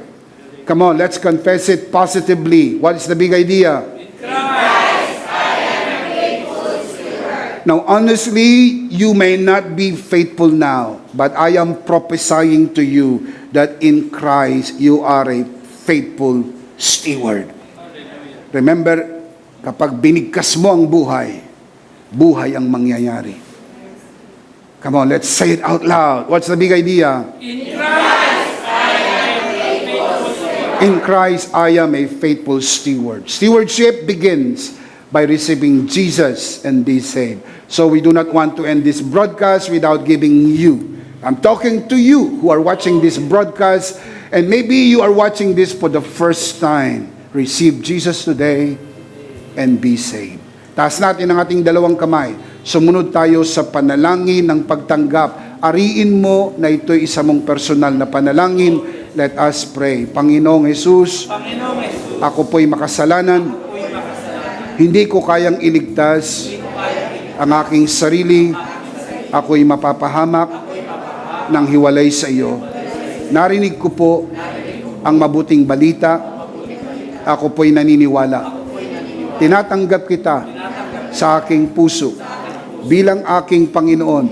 Come on, let's confess it positively. What is the big idea? In Christ, I am a faithful steward. Now, honestly, you may not be faithful now, but I am prophesying to you that in Christ, you are a faithful steward. Remember, kapag binigkas mo ang buhay, buhay ang mangyayari. Come on, let's say it out loud. What's the big idea? In Christ, I am a faithful steward. In Christ, I am a faithful steward. Stewardship begins by receiving Jesus and be saved. So we do not want to end this broadcast without giving you. I'm talking to you who are watching this broadcast, and maybe you are watching this for the first time. Receive Jesus today and be saved. Taas natin ang ating dalawang kamay. Sumunod tayo sa panalangin ng pagtanggap. Ariin mo na ito'y isa mong personal na panalangin. Let us pray. Panginoong Jesus, Panginoong Jesus, ako po'y makasalanan. ako'y makasalanan. Hindi ko kayang iligtas ang aking sarili. Ako'y mapapahamak ng hiwalay sa iyo. Narinig ko po ang mabuting balita. Ako po'y naniniwala. Tinatanggap kita sa aking puso bilang aking Panginoon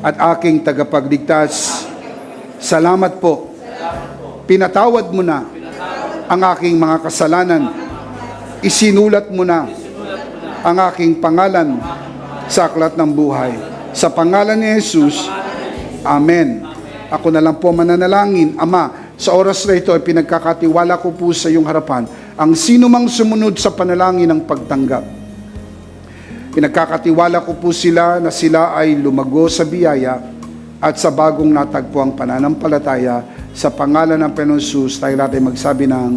at aking tagapagligtas. Salamat po. Pinatawad mo na ang aking mga kasalanan. Isinulat mo na ang aking pangalan sa aklat ng buhay. Sa pangalan ni Jesus, Amen. Ako na lang po mananalangin. Ama, sa oras na ito ay pinagkakatiwala ko po sa iyong harapan ang sino mang sumunod sa panalangin ng pagtanggap. Pinagkakatiwala ko po sila na sila ay lumago sa biyaya at sa bagong natagpuang pananampalataya. Sa pangalan ng Panginoon Jesus, tayo natin magsabi ng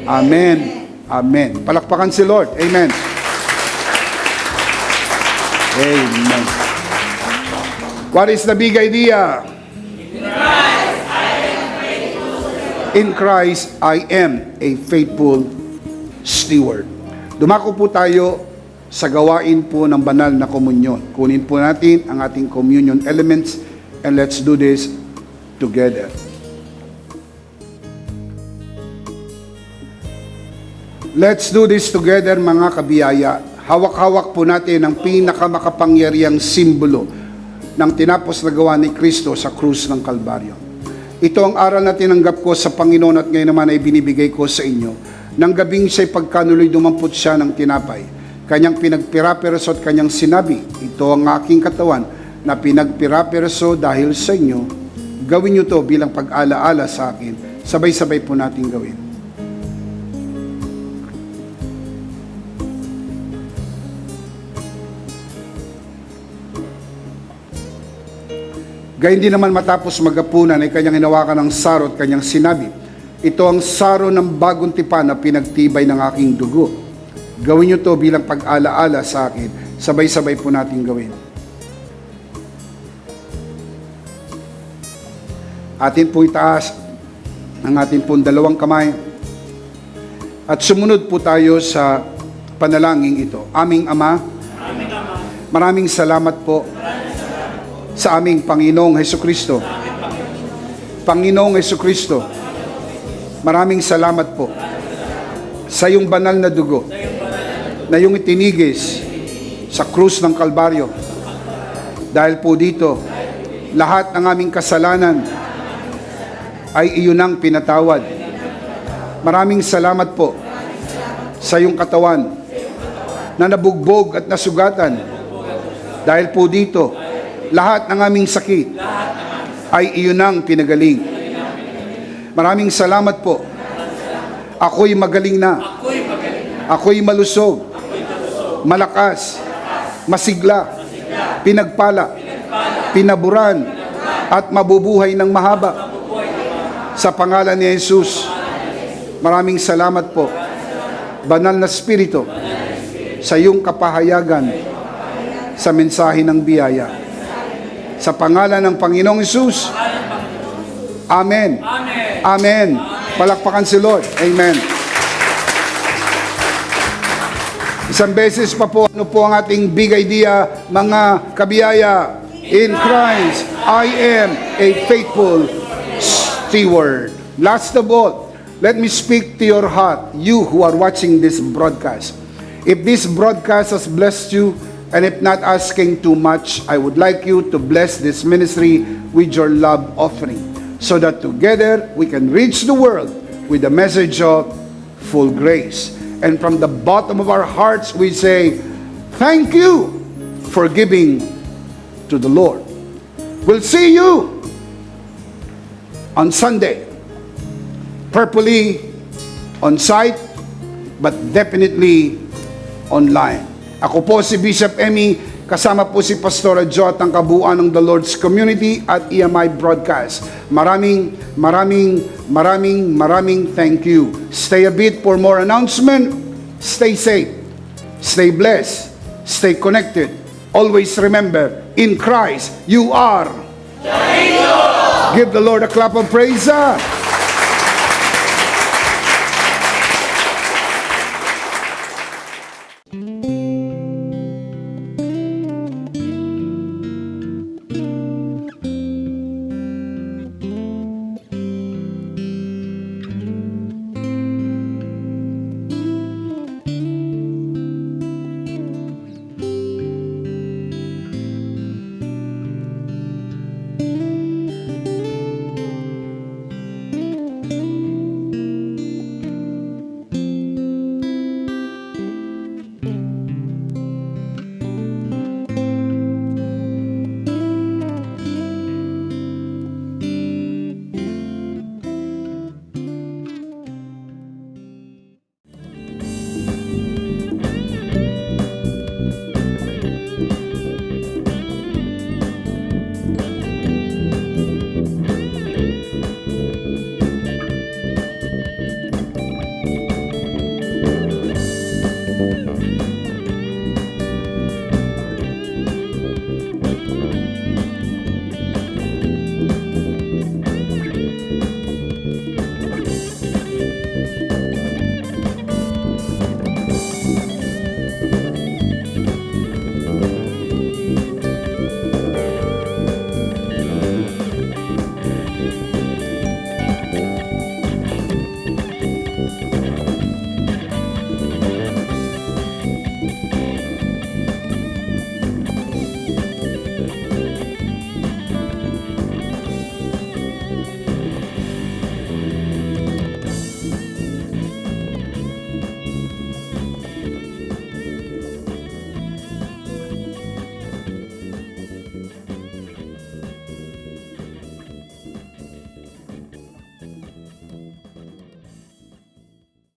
Amen. Amen. Palakpakan si Lord. Amen. Amen. What is the big idea? In Christ, I am a faithful steward. Dumako po tayo sa gawain po ng banal na komunyon. Kunin po natin ang ating communion elements and let's do this together. Let's do this together, mga kabiyaya. Hawak-hawak po natin ang pinakamakapangyarihang simbolo ng tinapos na gawa ni Kristo sa krus ng Kalbaryo. Ito ang aral na tinanggap ko sa Panginoon at ngayon naman ay binibigay ko sa inyo. Nang gabing siya'y pagkanuloy dumampot siya ng tinapay, kanyang pinagpira-piraso at kanyang sinabi, ito ang aking katawan na pinagpira-piraso dahil sa inyo. Gawin niyo to bilang pag-alaala sa akin. Sabay-sabay po natin gawin. Gayun din naman matapos magapunan ay kanyang hinawakan ng saro at kanyang sinabi, ito ang saro ng bagong tipan na pinagtibay ng aking dugo. Gawin niyo to bilang pag-alaala sa akin. Sabay-sabay po natin gawin. Atin po itaas ang atin pong dalawang kamay. At sumunod po tayo sa panalangin ito. Aming Ama, maraming salamat po sa aming Panginoong Hesukristo. Panginoong Hesukristo, maraming salamat po sa iyong banal na dugo na iyong itinigis sa krus ng Kalbaryo. Dahil po dito, lahat ng aming kasalanan ay iyon ang pinatawad. Maraming salamat po sa iyong katawan na nabugbog at nasugatan. Dahil po dito, lahat ng aming sakit ay iyon ang pinagaling. Maraming salamat po. Ako'y magaling na. Ako'y malusog, malakas, masigla, pinagpala, pinaburan, at mabubuhay ng mahaba. Sa pangalan ni Jesus, maraming salamat po, Banal na Espiritu, sa iyong kapahayagan sa mensahe ng biyaya. Sa pangalan ng Panginoong Jesus, Amen. Amen. Palakpakan si Lord. Amen. Isang beses pa po, ano po ang ating big idea, mga kabiyaya? In Christ, I am a faithful steward. Last of all, let me speak to your heart, you who are watching this broadcast. If this broadcast has blessed you, and if not asking too much, I would like you to bless this ministry with your love offering, so that together we can reach the world with the message of full grace. And from the bottom of our hearts, we say, thank you for giving to the Lord. We'll see you on Sunday, purposely on site, but definitely online. Ako po si Bishop Emmy, kasama po si Pastora Jo at ang kabuuan ng The Lord's Community at EMI Broadcast. Maraming thank you. Stay a bit for more announcement. Stay safe. Stay blessed. Stay connected. Always remember, in Christ, you are. Give the Lord a clap of praise.